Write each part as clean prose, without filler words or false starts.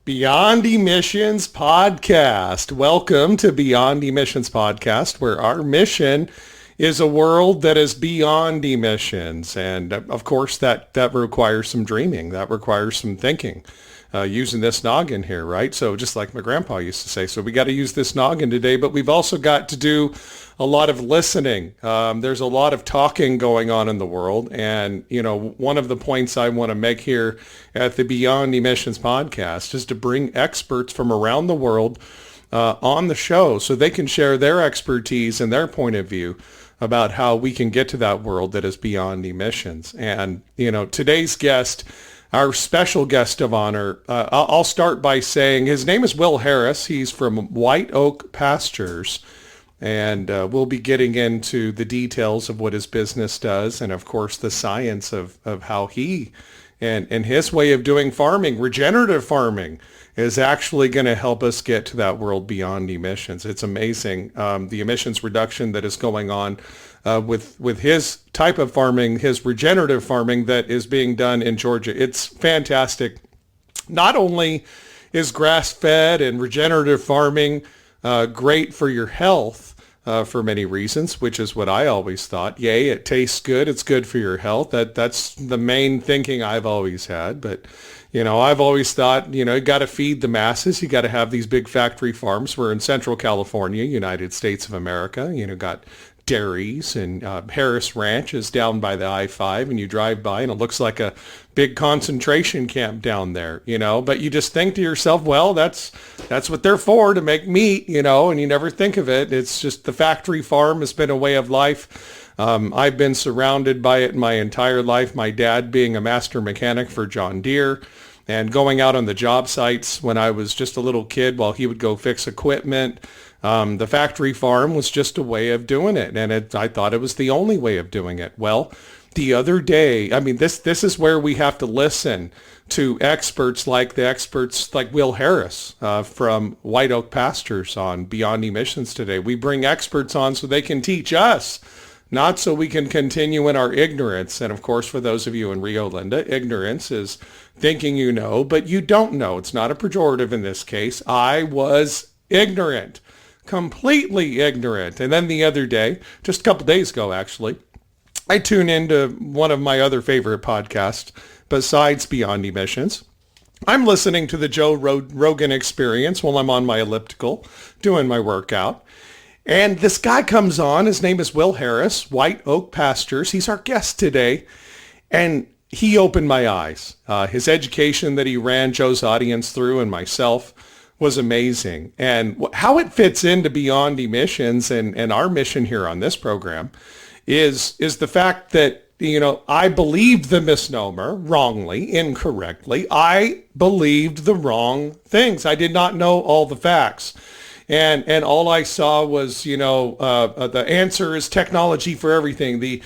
Beyond Emissions Podcast. Welcome to Beyond Emissions Podcast, where our mission is a world that is beyond emissions. And of course, that requires some dreaming. That requires some thinking. Using this noggin here, right? So just like my grandpa used to say, so we got to use this noggin today, but we've also got to do a lot of listening. There's a lot of talking going on in the world. And, one of the points I want to make here at the Beyond Emissions podcast is to bring experts from around the world on the show so they can share their expertise and their point of view about how we can get to that world that is beyond emissions. And, today's guest, our special guest of honor, I'll start by saying his name is Will Harris. He's from White Oak Pastures, and we'll be getting into the details of what his business does and, of course, the science of how he and his way of doing farming, regenerative farming, is actually going to help us get to that world beyond emissions. It's amazing, the emissions reduction that is going on with his type of farming, his regenerative farming that is being done in Georgia. It's fantastic. Not only is grass-fed and regenerative farming great for your health for many reasons, which is what I always thought. Yay, it tastes good. It's good for your health. That's the main thinking I've always had. But I've always thought, you got to feed the masses. You got to have these big factory farms. We're in Central California, United States of America. Got dairies, and Harris Ranch is down by the I-5, and you drive by and it looks like a big concentration camp down there, but you just think to yourself, well, that's what they're for, to make meat, and you never think of it. It's just the factory farm has been a way of life. I've been surrounded by it my entire life, my dad being a master mechanic for John Deere and going out on the job sites when I was just a little kid while he would go fix equipment. The factory farm was just a way of doing it, and I thought it was the only way of doing it. Well, the other day, this is where we have to listen to experts like Will Harris from White Oak Pastures on Beyond Emissions today. We bring experts on so they can teach us, not so we can continue in our ignorance. And of course, for those of you in Rio Linda, ignorance is thinking you know, but you don't know. It's not a pejorative in this case. I was ignorant. Completely ignorant. And then the other day, just a couple days ago actually, I tuned into one of my other favorite podcasts besides Beyond Emissions. I'm listening to the Joe Rogan Experience while I'm on my elliptical doing my workout. And this guy comes on. His name is Will Harris, White Oak Pastures. He's our guest today. And he opened my eyes. His education that he ran Joe's audience through and myself was amazing. And how it fits into Beyond Emissions and our mission here on this program is the fact that, I believed the misnomer wrongly, incorrectly. I believed the wrong things. I did not know all the facts. And all I saw was, the answer is technology for everything. The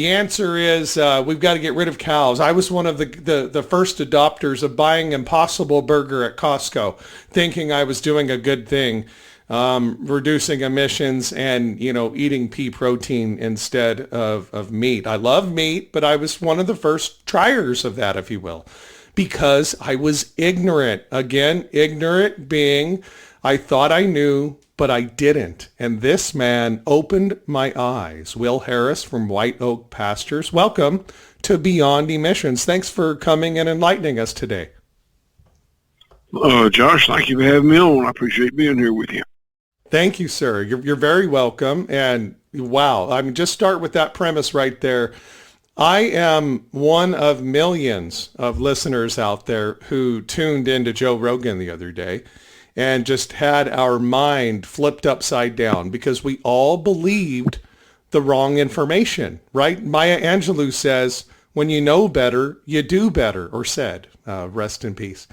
answer is we've got to get rid of cows. I was one of the first adopters of buying Impossible Burger at Costco, thinking I was doing a good thing, reducing emissions and, eating pea protein instead of meat. I love meat, but I was one of the first triers of that, if you will, because I was ignorant. Again, ignorant being I thought I knew, but I didn't. And this man opened my eyes. Will Harris from White Oak Pastures. Welcome to Beyond Emissions. Thanks for coming and enlightening us today. Josh, thank you for having me on. I appreciate being here with you. Thank you, sir. You're very welcome. And wow, just start with that premise right there. I am one of millions of listeners out there who tuned into Joe Rogan the other day and just had our mind flipped upside down because we all believed the wrong information, right? Maya Angelou says, when you know better, you do better, or said, rest in peace.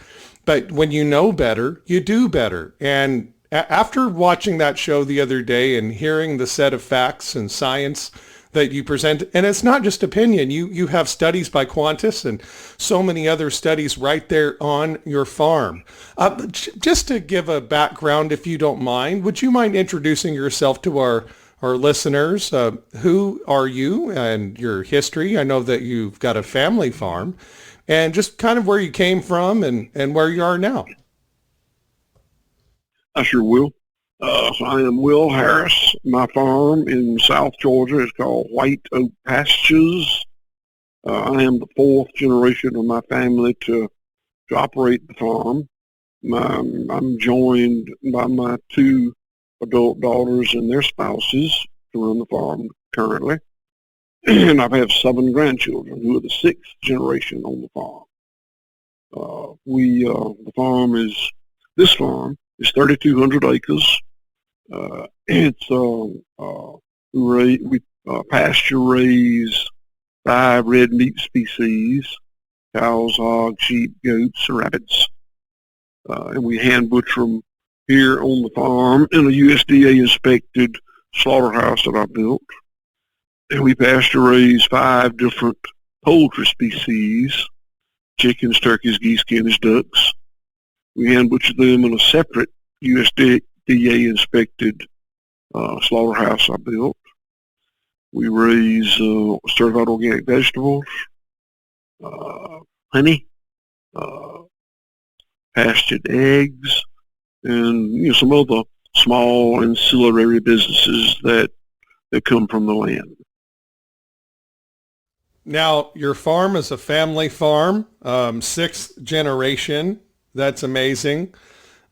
But when you know better, you do better. And after watching that show the other day and hearing the set of facts and science that you present, and it's not just opinion. You have studies by Qantas and so many other studies right there on your farm. Just to give a background, if you don't mind, would you mind introducing yourself to our listeners? Who are you and your history? I know that you've got a family farm, and just kind of where you came from and where you are now. I sure will. So I am Will Harris. My farm in South Georgia is called White Oak Pastures. I am the fourth generation of my family to operate the farm. I'm joined by my two adult daughters and their spouses to run the farm currently. And I have 7 grandchildren who are the 6th generation on the farm. This farm is 3,200 acres. We pasture raise 5 red meat species: cows, hogs, sheep, goats, rabbits. And we hand butcher them here on the farm in a USDA inspected slaughterhouse that I built. And we pasture raise 5 different poultry species: chickens, turkeys, geese, guineas, ducks. We hand butcher them in a separate USDA inspected slaughterhouse I built. We raise certified organic vegetables, honey, pastured eggs, and some other small ancillary businesses that come from the land. Now, your farm is a family farm, 6th generation. That's amazing.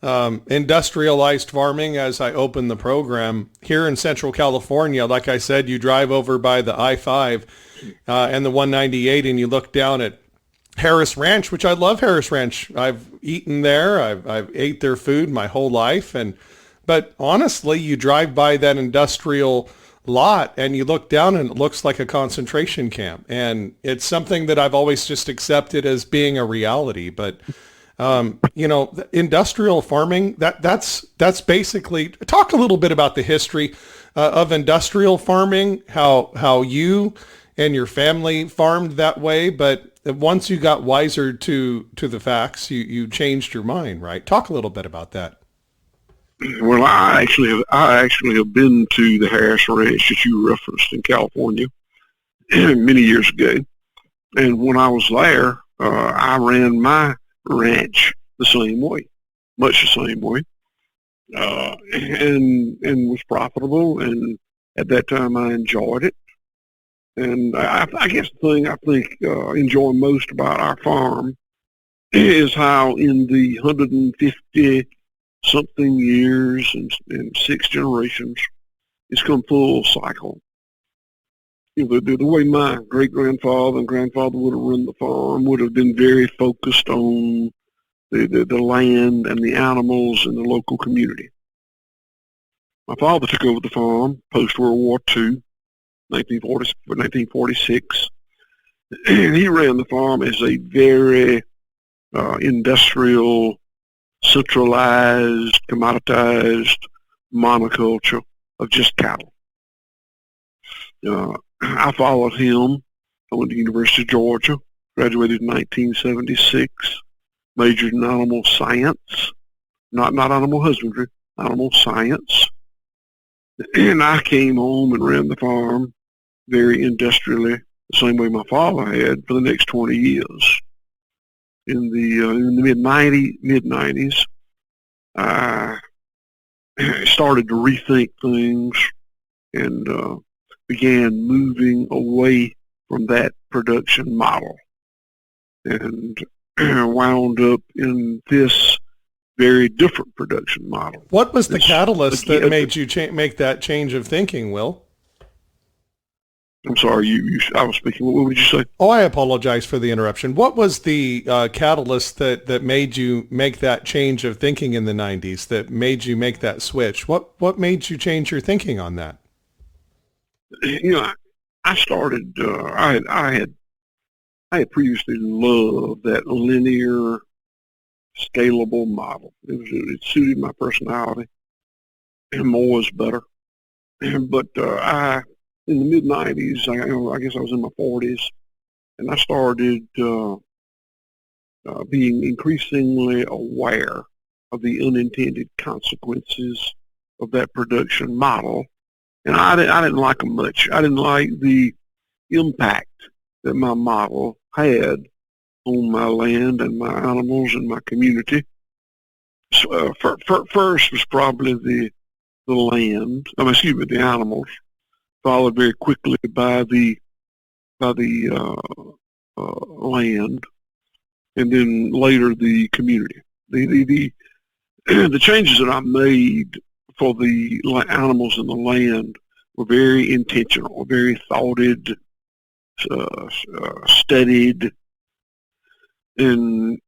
Industrialized farming, as I open the program here in Central California. Like I said, you drive over by the I-5 and the 198 and you look down at Harris Ranch, which I love. Harris Ranch. I've eaten there. I've ate their food my whole life. But honestly, you drive by that industrial lot and you look down and it looks like a concentration camp. And it's something that I've always just accepted as being a reality. But industrial farming, that's basically, talk a little bit about the history of industrial farming, how you and your family farmed that way. But once you got wiser to the facts, you changed your mind, right? Talk a little bit about that. Well, I actually have been to the Harris Ranch that you referenced in California many years ago. And when I was there, I ran my ranch the same way, much the same way, and was profitable. And at that time, I enjoyed it. And I guess the thing I think enjoy most about our farm is how in the 150 something years and 6 generations, it's come full cycle. The way my great-grandfather and grandfather would have run the farm would have been very focused on the land and the animals and the local community. My father took over the farm post-World War II, 1946, and he ran the farm as a very industrial, centralized, commoditized monoculture of just cattle. I followed him. I went to the University of Georgia, graduated in 1976, majored in animal science, not animal husbandry, animal science. And I came home and ran the farm very industrially, the same way my father had, for the next 20 years. In the mid-90s, I started to rethink things and began moving away from that production model and wound up in this very different production model. What was the catalyst that made you make that change of thinking, Will? I'm sorry, I was speaking. What would you say? Oh, I apologize for the interruption. What was the catalyst that made you make that change of thinking in the 90s, that made you make that switch? What made you change your thinking on that? I started, I had previously loved that linear, scalable model. It suited my personality, and more is better. But in the mid-90s, I guess I was in my 40s, and I started being increasingly aware of the unintended consequences of that production model. And I didn't like them much. I didn't like the impact that my model had on my land and my animals and my community. First was probably the land. The animals, followed very quickly by the land, and then later the community. The changes that I made for the animals and the land were very intentional, very thoughted, studied, and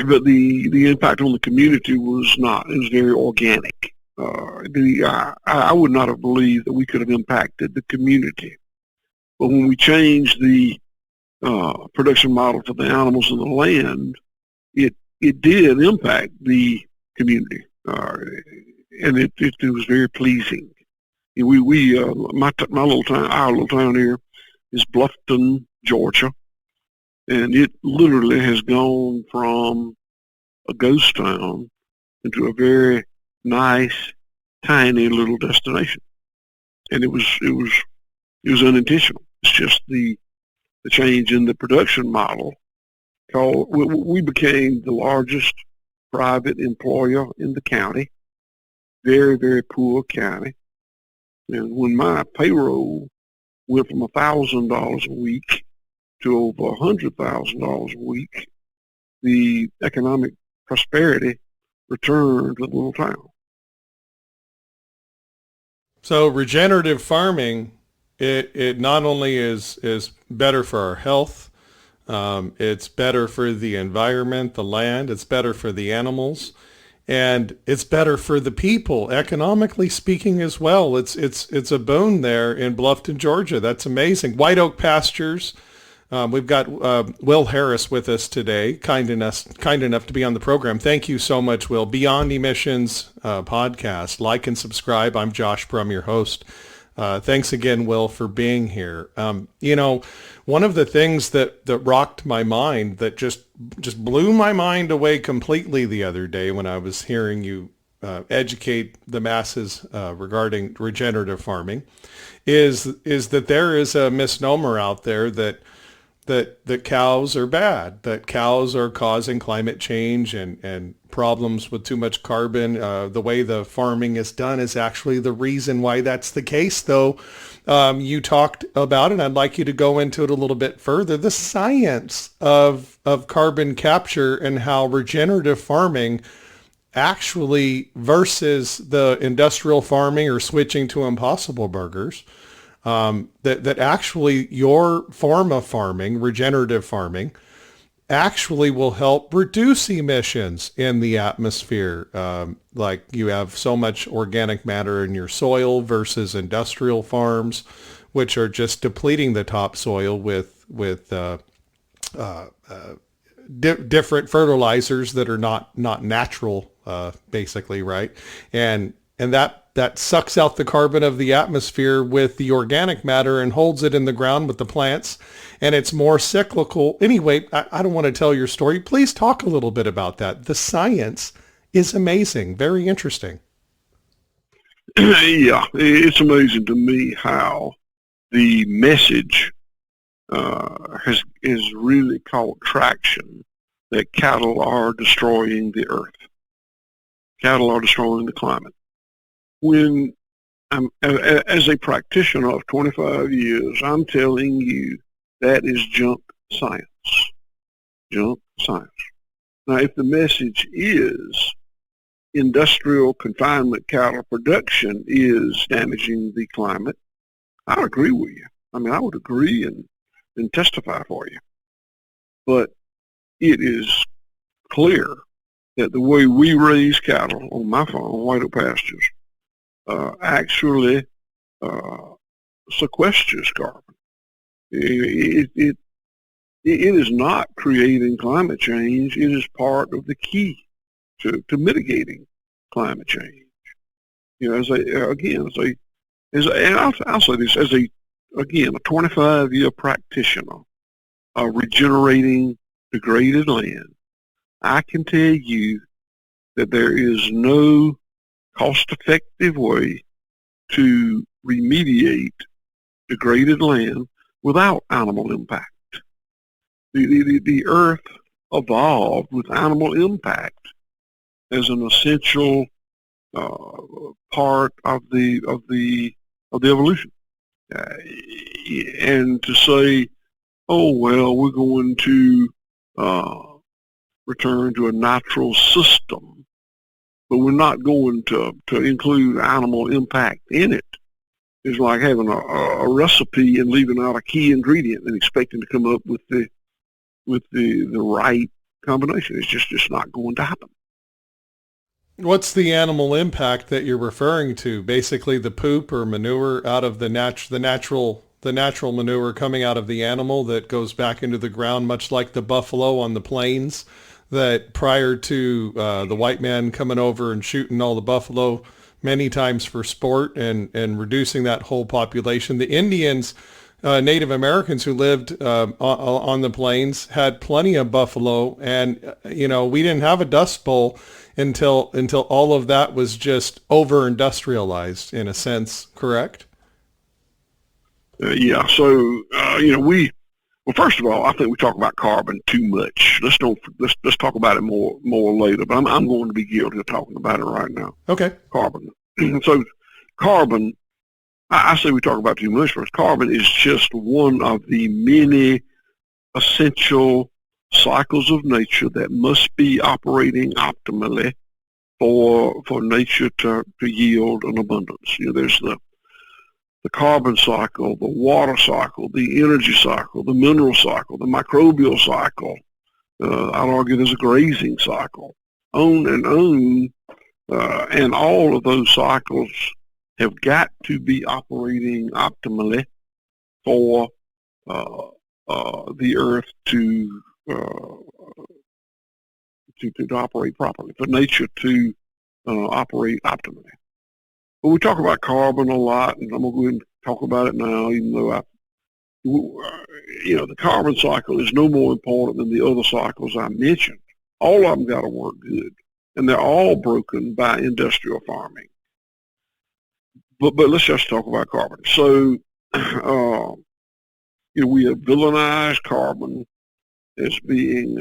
but the impact on the community was not. It was very organic. I would not have believed that we could have impacted the community, but when we changed the production model for the animals and the land, it did impact the community, and it was very pleasing. My little town, our little town here, is Bluffton, Georgia, and it literally has gone from a ghost town into a very nice, tiny little destination. And it was unintentional. It's just the change in the production model. We became the largest private employer in the county, very, very poor county. And when my payroll went from $1,000 a week to over $100,000 a week, the economic prosperity returned to the little town. So regenerative farming, it not only is better for our health, it's better for the environment, the land, it's better for the animals, and it's better for the people, economically speaking as well. It's a boon there in Bluffton, Georgia. That's amazing. White Oak Pastures. We've got Will Harris with us today, kind enough to be on the program. Thank you so much, Will. Beyond Emissions podcast. Like and subscribe. I'm Josh Brum, your host. Thanks again, Will, for being here. One of the things that rocked my mind, that just blew my mind away completely the other day when I was hearing you educate the masses regarding regenerative farming, is that there is a misnomer out there that cows are bad, that cows are causing climate change and problems with too much carbon. The way the farming is done is actually the reason why that's the case, though. You talked about it. I'd like you to go into it a little bit further. The science of carbon capture and how regenerative farming actually versus the industrial farming or switching to Impossible Burgers, that actually your form of farming, regenerative farming, actually will help reduce emissions in the atmosphere. Like you have so much organic matter in your soil versus industrial farms, which are just depleting the topsoil with different fertilizers that are not natural, basically, right? And that sucks out the carbon of the atmosphere with the organic matter and holds it in the ground with the plants. And it's more cyclical. Anyway, I don't want to tell your story. Please talk a little bit about that. The science is amazing. Very interesting. Yeah, it's amazing to me how the message has really caught traction that cattle are destroying the earth. Cattle are destroying the climate. When as a practitioner of 25 years, I'm telling you that is junk science. Junk science. Now, if the message is industrial confinement cattle production is damaging the climate, I agree with you. I would agree and testify for you. But it is clear that the way we raise cattle on my farm, White Oak Pastures, actually sequesters carbon. It is not creating climate change. It is part of the key to mitigating climate change. I'll say this, as a 25-year practitioner of regenerating degraded land, I can tell you that there is no cost-effective way to remediate degraded land without animal impact. The earth evolved with animal impact as an essential part of the evolution. And to say, oh well, we're going to return to a natural system, but we're not going to include animal impact in it, is like having a recipe and leaving out a key ingredient and expecting to come up with the right combination. It's just not going to happen. What's the animal impact that you're referring to? Basically, the poop or manure out of the natural manure coming out of the animal that goes back into the ground, much like the buffalo on the plains. That prior to the white man coming over and shooting all the buffalo many times for sport and reducing that whole population, the Indians, Native Americans who lived on the plains had plenty of buffalo, and we didn't have a Dust Bowl until all of that was just over industrialized in a sense, correct? Yeah. So well, first of all, I think we talk about carbon too much. Let's talk about it more later. But I'm going to be guilty of talking about it right now. Okay. Carbon. So carbon, I say we talk about too much first. Carbon is just one of the many essential cycles of nature that must be operating optimally for nature to yield an abundance. There's the carbon cycle, the water cycle, the energy cycle, the mineral cycle, the microbial cycle. I'd argue there's a grazing cycle, on and on. And all of those cycles have got to be operating optimally for the earth to operate properly, for nature to operate optimally. But we talk about carbon a lot, and I'm going to go ahead and talk about it now, even though the carbon cycle is no more important than the other cycles I mentioned. All of them got to work good, and they're all broken by industrial farming. But let's just talk about carbon. So, we have villainized carbon as being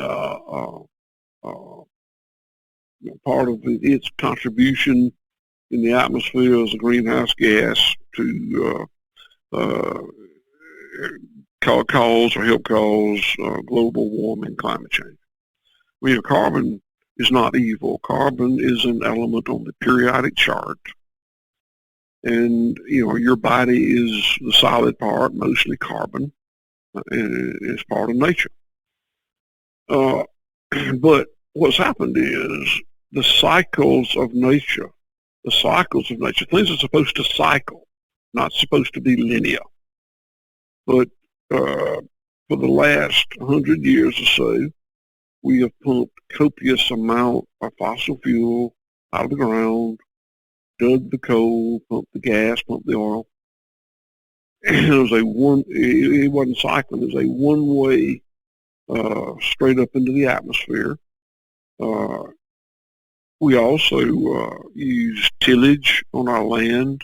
part of its contribution in the atmosphere as a greenhouse gas to cause or help cause global warming, climate change. Carbon is not evil. Carbon is an element on the periodic chart. And, your body is the solid part, mostly carbon, and it's part of nature. But what's happened is the cycles of nature, things are supposed to cycle, not supposed to be linear. But for the last 100 years or so, we have pumped copious amount of fossil fuel out of the ground, dug the coal, pumped the gas, pumped the oil. And it wasn't cycling, it was a one-way straight up into the atmosphere. We also use tillage on our land,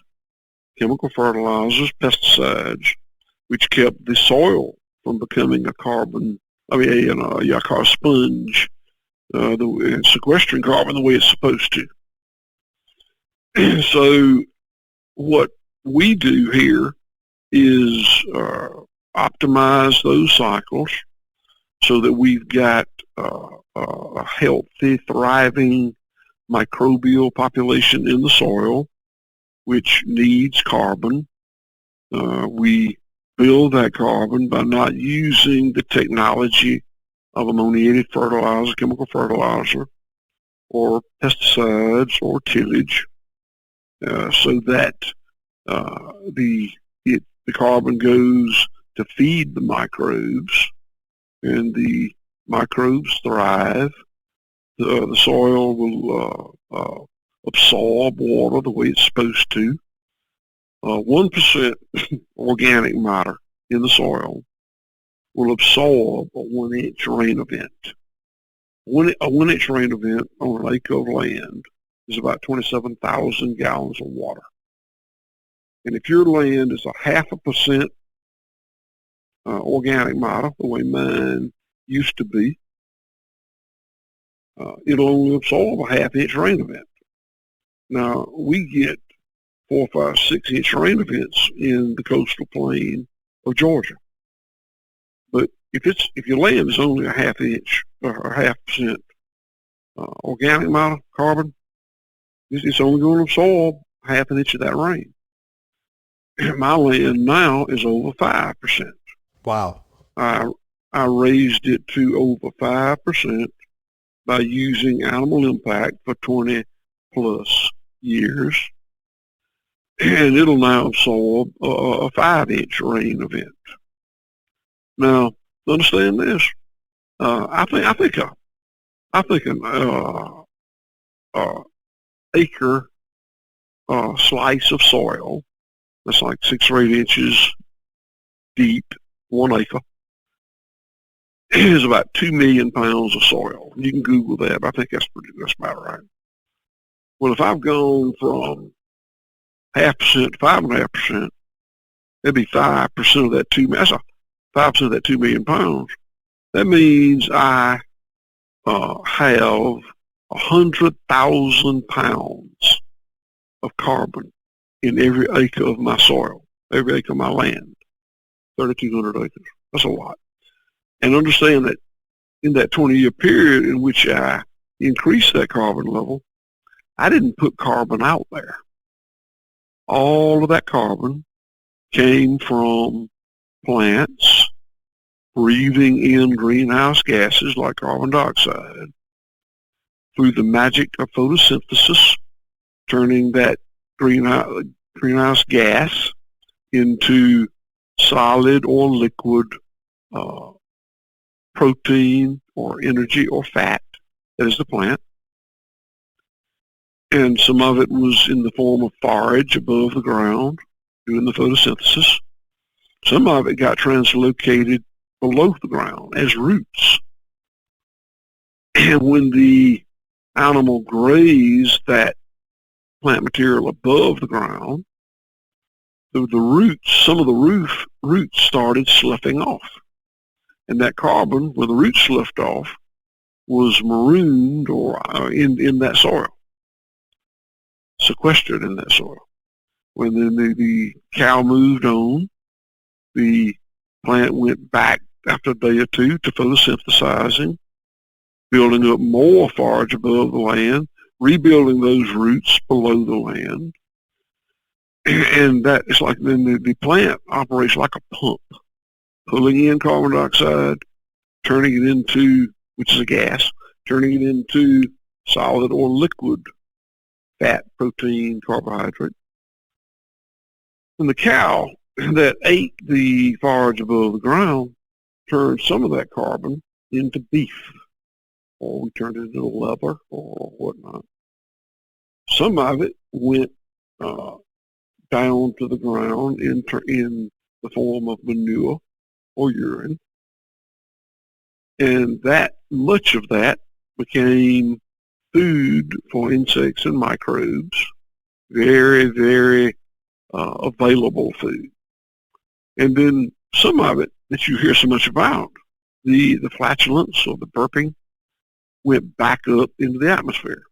chemical fertilizers, pesticides, which kept the soil from becoming a sponge, and sequestering carbon the way it's supposed to. So what we do here is optimize those cycles so that we've got a healthy, thriving microbial population in the soil, which needs carbon. We build that carbon by not using the technology of ammoniated fertilizer, chemical fertilizer, or pesticides or tillage, so that the carbon goes to feed the microbes, and the microbes thrive. The soil will absorb water the way it's supposed to. 1% organic matter in the soil will absorb a 1-inch rain event. A 1-inch rain event on an acre of land is about 27,000 gallons of water. And if your land is 0.5% organic matter, the way mine used to be, it'll only absorb a half-inch rain event. Now, we get 4, 5, 6-inch rain events in the coastal plain of Georgia. But if your land is only a half-inch or a 0.5% organic amount of carbon, it's only going to absorb half an inch of that rain. My land now is over 5%. Wow. I raised it to over 5% by using animal impact for 20 plus years. And it'll now absorb a 5-inch rain event. Now, understand this. I think an acre slice of soil that's like 6 or 8 inches deep, 1 acre, is about 2 million pounds of soil. You can Google that, but I think that's about right. Well, if I've gone from 0.5% to 5.5%, that'd be 5% of that 5% of that 2 million pounds. That means I have 100,000 pounds of carbon in every acre of my soil, every acre of my land, 3,200 acres. That's a lot. And understand that in that 20-year period in which I increased that carbon level, I didn't put carbon out there. All of that carbon came from plants breathing in greenhouse gases like carbon dioxide through the magic of photosynthesis, turning that greenhouse gas into solid or liquid protein or energy or fat. That is the plant. And some of it was in the form of forage above the ground doing the photosynthesis. Some of it got translocated below the ground as roots. And when the animal grazed that plant material above the ground, the roots, some of the roots started sloughing off. And that carbon, where the roots sloughed off, was marooned or in that soil, sequestered in that soil. When then the cow moved on, the plant went back after a day or two to photosynthesizing, building up more forage above the land, rebuilding those roots below the land. And that is like then the plant operates like a pump, pulling in carbon dioxide, turning it into, which is a gas, turning it into solid or liquid fat, protein, carbohydrate. And the cow that ate the forage above the ground turned some of that carbon into beef, or we turned it into leather or whatnot. Some of it went down to the ground in the form of manure or urine. And that much of that became food for insects and microbes, very, very available food. And then some of it that you hear so much about, the flatulence or the burping, went back up into the atmosphere.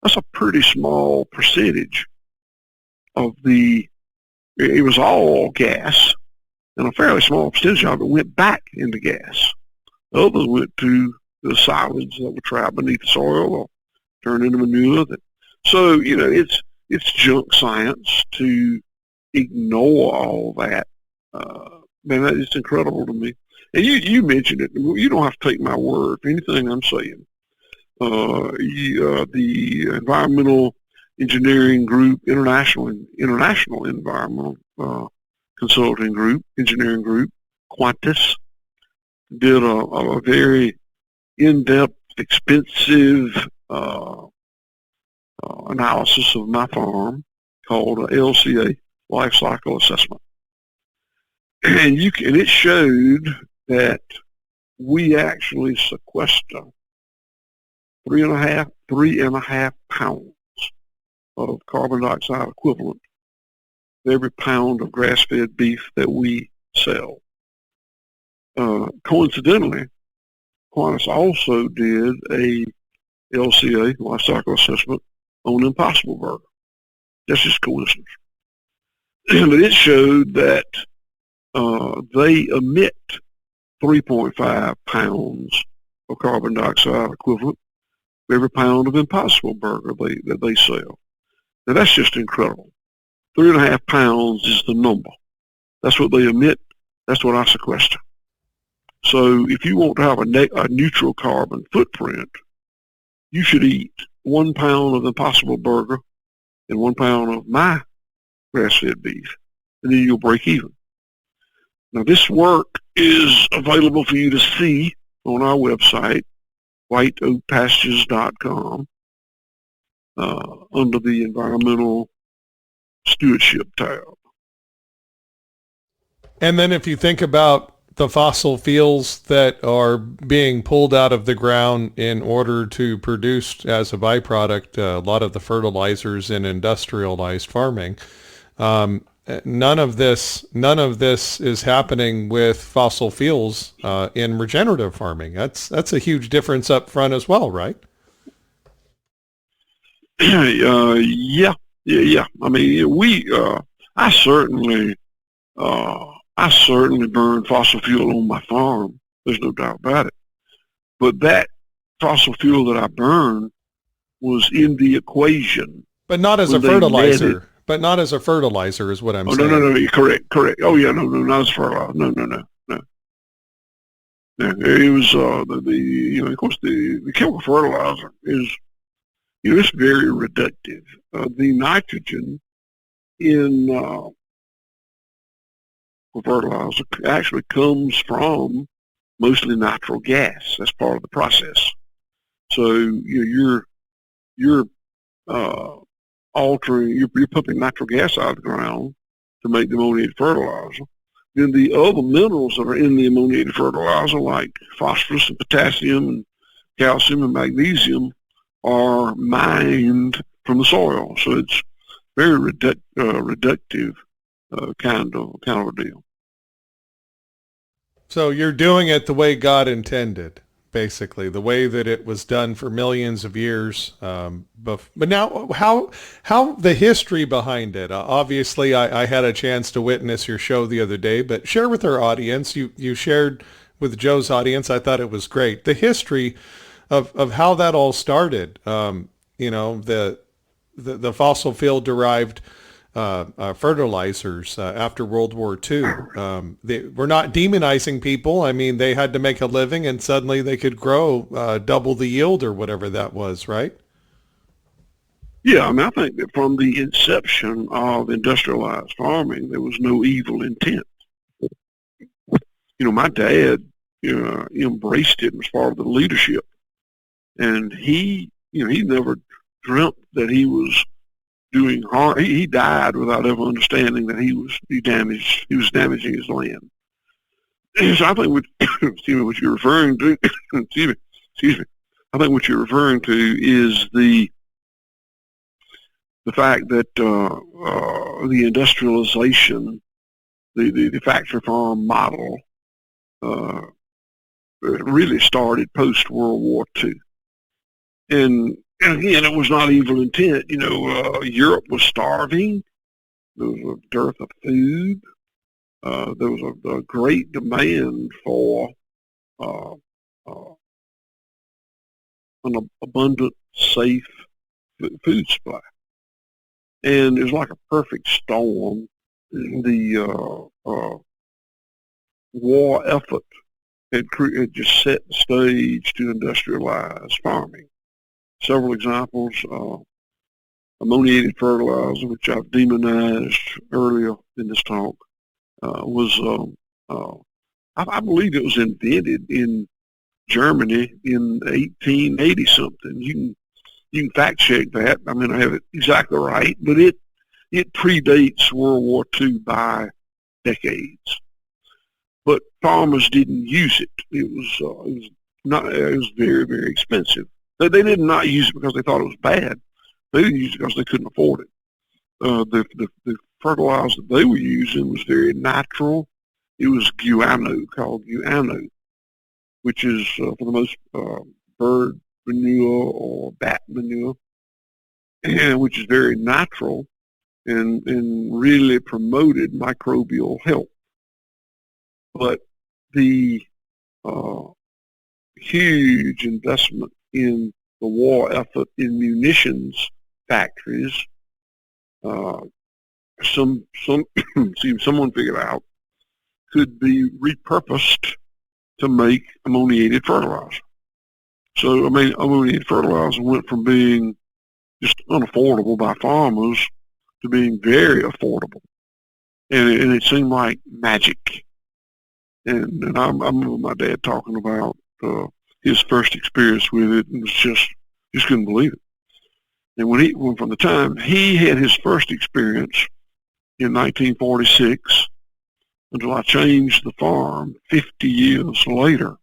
That's a pretty small percentage of it was all gas, and a fairly small percentage of it went back into gas. The others went to the solids that were trapped beneath the soil or turned into manure. So, it's junk science to ignore all that. Man, it's incredible to me. And you mentioned it. You don't have to take my word for anything I'm saying. The Environmental Engineering Group, International Environmental Consulting Group, Engineering Group, Qantas, did a very in-depth, expensive analysis of my farm called LCA, Life Cycle Assessment. And it showed that we actually sequester 3.5 pounds of carbon dioxide equivalent for every pound of grass-fed beef that we sell. Coincidentally, Qantas also did a LCA, life cycle assessment, on Impossible Burger. That's just coincidence. But it showed that they emit 3.5 pounds of carbon dioxide equivalent for every pound of Impossible Burger that they sell. Now that's just incredible. 3.5 pounds is the number. That's what they emit. That's what I sequester. So if you want to have a neutral carbon footprint, you should eat 1 pound of Impossible Burger and 1 pound of my grass-fed beef, and then you'll break even. Now this work is available for you to see on our website, whiteoakpastures.com, under the Environmental Stewardship tab. And then if you think about the fossil fuels that are being pulled out of the ground in order to produce as a byproduct a lot of the fertilizers in industrialized farming, none of this is happening with fossil fuels in regenerative farming. That's a huge difference up front as well, right? Yeah. I mean, I certainly burn fossil fuel on my farm. There's no doubt about it. But that fossil fuel that I burn was in the equation. But not as a fertilizer. But not as a fertilizer is what I'm saying. No, you're correct. Oh, yeah, no, not as fertilizer. No. Yeah, it was, of course, the chemical fertilizer is, it's very reductive. The nitrogen in fertilizer actually comes from mostly natural gas. That's part of the process. So you're altering, you're pumping natural gas out of the ground to make the ammoniated fertilizer. Then the other minerals that are in the ammoniated fertilizer, like phosphorus and potassium and calcium and magnesium, are mined from the soil. So it's very reductive kind of a deal. So you're doing it the way God intended, basically, the way that it was done for millions of years. But now, how the history behind it? Obviously, I had a chance to witness your show the other day, but share with our audience. You shared with Joe's audience. I thought it was great. The history of how that all started. The fossil fuel derived fertilizers after World War II. We're not demonizing people. I mean, they had to make a living, and suddenly they could grow double the yield or whatever that was, right? Yeah, I mean, I think that from the inception of industrialized farming, there was no evil intent. My dad embraced it as part of the leadership, and he never dreamt that he was doing harm. He died without ever understanding that he was damaging his land. So I think what you're referring to, excuse me. I think what you're referring to is the fact that the industrialization, the factory farm model, really started post World War II, and again, it was not evil intent. Europe was starving. There was a dearth of food. There was a great demand for an abundant, safe food supply. And it was like a perfect storm. The war effort had just set the stage to industrialize farming. Several examples, ammoniated fertilizer, which I've demonized earlier in this talk, was, I believe it was invented in Germany in 1880 something. You can fact check that. I mean, I have it exactly right, but it predates World War II by decades. But farmers didn't use it. It was very, very expensive. They did not use it because they thought it was bad. They didn't use it because they couldn't afford it. The fertilizer that they were using was very natural. It was called guano, which is for the most bird manure or bat manure, which is very natural and really promoted microbial health. But the huge investment in the war effort in munitions factories, someone figured out, could be repurposed to make ammoniated fertilizer. So, ammoniated fertilizer went from being just unaffordable by farmers to being very affordable. And it seemed like magic. And I remember my dad talking about his first experience with it, and was just couldn't believe it. And when from the time he had his first experience in 1946 until I changed the farm 50 years later,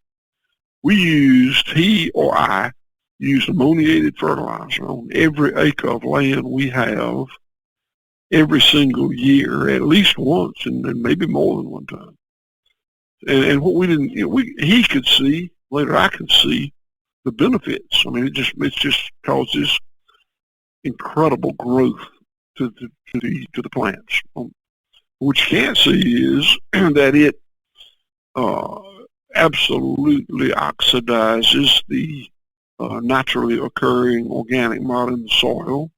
he or I used ammoniated fertilizer on every acre of land we have every single year, at least once, and maybe more than one time. And what we didn't, he could see, later I could see the benefits. It just causes incredible growth to the plants. What you can't see is that it absolutely oxidizes the naturally occurring organic matter in the soil.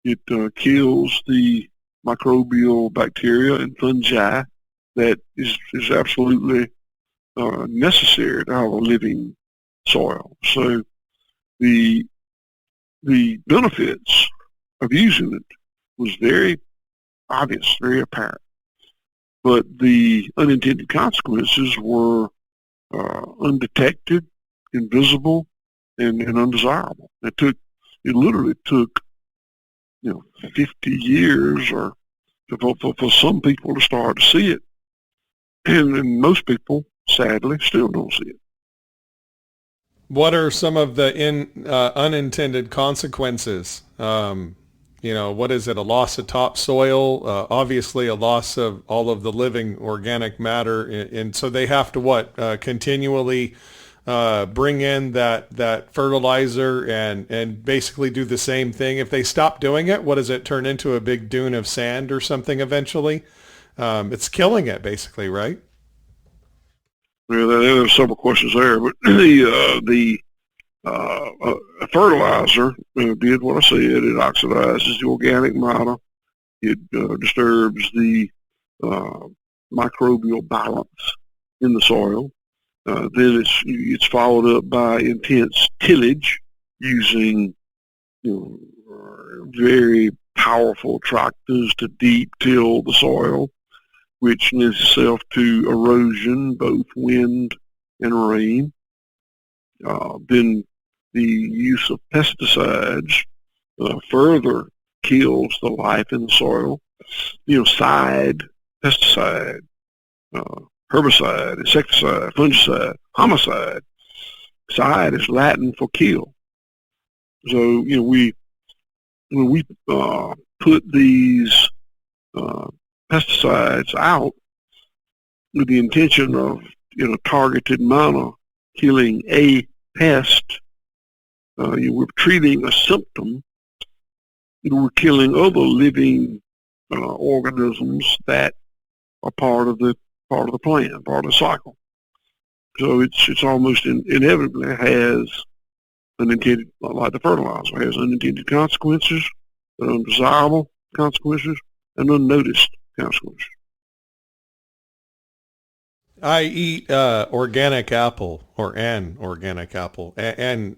It kills the microbial bacteria and fungi that is absolutely necessary to have a living soil. So the benefits of using it was very obvious, very apparent. But the unintended consequences were undetected, invisible, and undesirable. It literally took 50 years or for some people to start to see it. And most people, sadly, still don't see it. What are some of the unintended consequences? What is it? A loss of topsoil, obviously a loss of all of the living organic matter. And so they have to continually bring in that fertilizer and basically do the same thing. If they stop doing it, what does it turn into? A big dune of sand or something eventually? It's killing it basically, right? Well, there are several questions there, but the fertilizer did what I said. It oxidizes the organic matter. It disturbs the microbial balance in the soil. Then it's followed up by intense tillage using very powerful tractors to deep till the soil, which lends itself to erosion, both wind and rain. Then the use of pesticides further kills the life in the soil. Pesticide, herbicide, insecticide, fungicide, homicide. Side is Latin for kill. So, when we put these pesticides out with the intention of, targeted manner killing a pest, we're treating a symptom. We're killing other living organisms that are part of the plan, part of the cycle. So it's almost inevitably has unintended, like the fertilizer, has unintended consequences, undesirable consequences, and unnoticed consequences. I eat organic apple, or an organic apple, and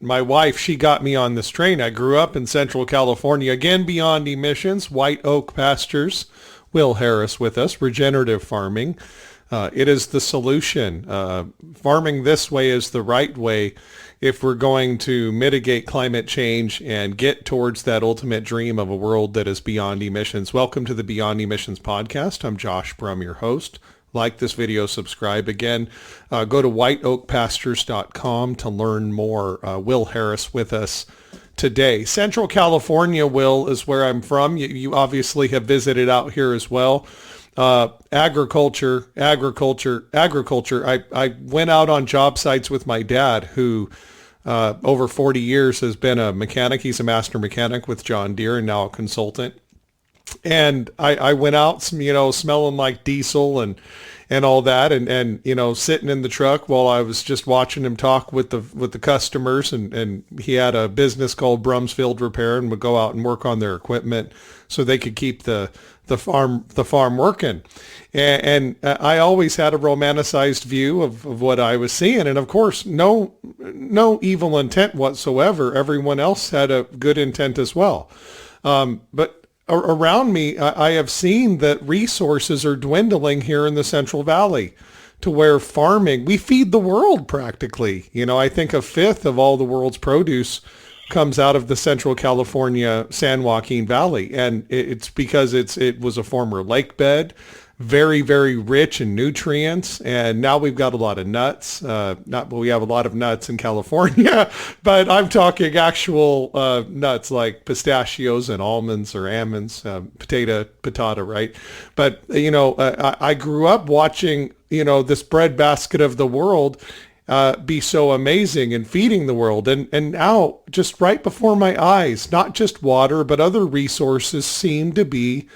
my wife, she got me on this train. I grew up in Central California, again beyond emissions, White Oak Pastures. Will Harris with us, regenerative farming. It is the solution. Farming this way is the right way if we're going to mitigate climate change and get towards that ultimate dream of a world that is beyond emissions. Welcome to the Beyond Emissions podcast. I'm Josh Brum, your host. Like this video, subscribe. Again, go to whiteoakpastures.com to learn more. Will Harris with us today. Central California, Will, is where I'm from. You obviously have visited out here as well. Agriculture. I went out on job sites with my dad, who over 40 years has been a mechanic. He's a master mechanic with John Deere and now a consultant. And I went out, smelling like diesel and all that, and sitting in the truck while I was just watching him talk with the customers, and he had a business called Brumsfield Repair, and would go out and work on their equipment so they could keep the farm working. And I always had a romanticized view of what I was seeing, and of course, no evil intent whatsoever. Everyone else had a good intent as well, but around me, I have seen that resources are dwindling here in the Central Valley to where farming, we feed the world practically. I think a fifth of all the world's produce comes out of the Central California San Joaquin Valley. And it's because it was a former lake bed, very, very rich in nutrients. And now we've got a lot of nuts. We have a lot of nuts in California, but I'm talking actual nuts like pistachios and almonds or almonds, patata, right? But, I grew up watching, this breadbasket of the world be so amazing and feeding the world. And now, just right before my eyes, not just water, but other resources seem to be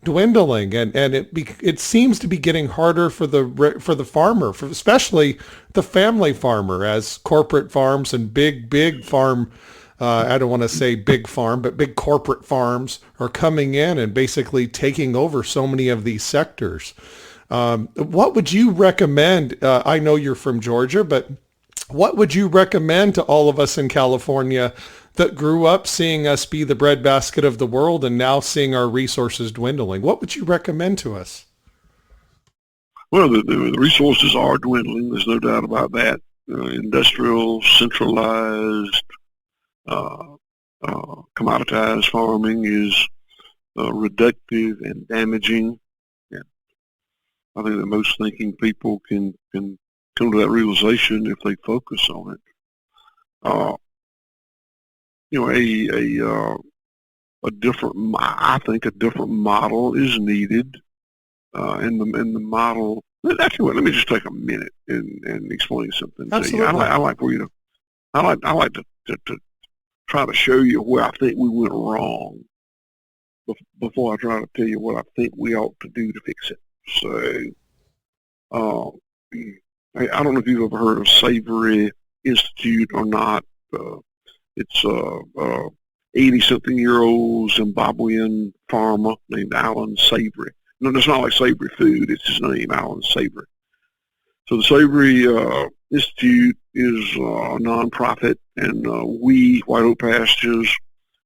dwindling, and it seems to be getting harder for the farmer, especially the family farmer, as corporate farms and big farm, I don't want to say big farm, but big corporate farms are coming in and basically taking over so many of these sectors. What would you recommend? I know you're from Georgia, but what would you recommend to all of us in California that grew up seeing us be the breadbasket of the world and now seeing our resources dwindling? What would you recommend to us? Well, the resources are dwindling. There's no doubt about that. Industrial, centralized, commoditized farming is reductive and damaging. Yeah. I think that most thinking people can come to that realization if they focus on it. I think a different model is needed, and the model. Actually, let me just take a minute and explain something Absolutely. to you. I like for you to. I like to try to show you where I think we went wrong before I try to tell you what I think we ought to do to fix it. So, I don't know if you've ever heard of Savory Institute or not. It's 80-something-year-old Zimbabwean farmer named Alan Savory. No, it's not like Savory Food. It's his name, Alan Savory. So the Savory Institute is a nonprofit, and White Oak Pastures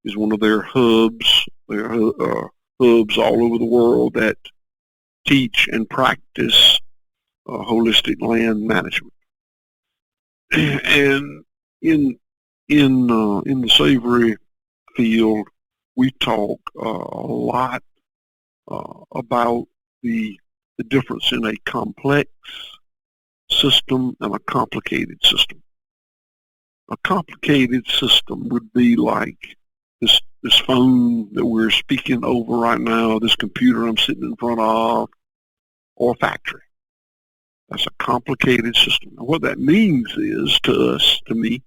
is one of their hubs. They're hubs all over the world that teach and practice holistic land management. And in the Savory field, we talk a lot about the difference in a complex system and a complicated system. A complicated system would be like this phone that we're speaking over right now, this computer I'm sitting in front of, or a factory. That's a complicated system. And what that means is, to me,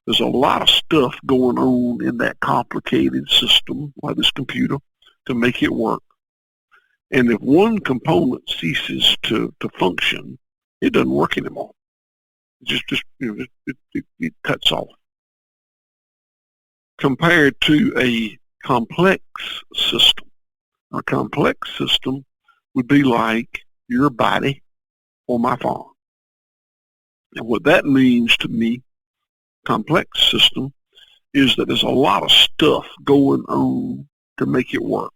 there's a lot of stuff going on in that complicated system, like this computer, to make it work. And if one component ceases to function, it doesn't work anymore. It cuts off. Compared to a complex system, a complex system would be like your body or my farm. And what that means to me, complex system, is that there's a lot of stuff going on to make it work.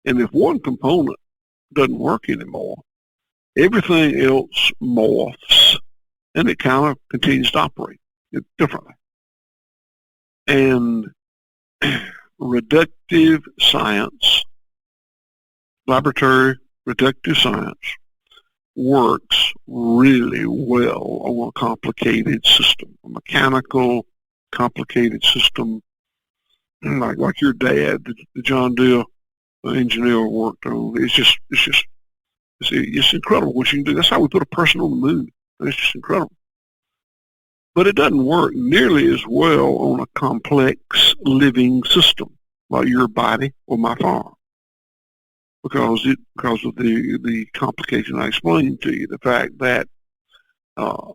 And if one component doesn't work anymore, everything else morphs, and it kind of continues to operate differently. And reductive science, laboratory reductive science, works really well on a complicated system, a mechanical, complicated system, like your dad, the John Deere engineer, worked on. It's incredible what you can do. That's how we put a person on the moon. It's just incredible. But it doesn't work nearly as well on a complex living system like your body or my farm, because of the complication I explained to you, the fact that uh,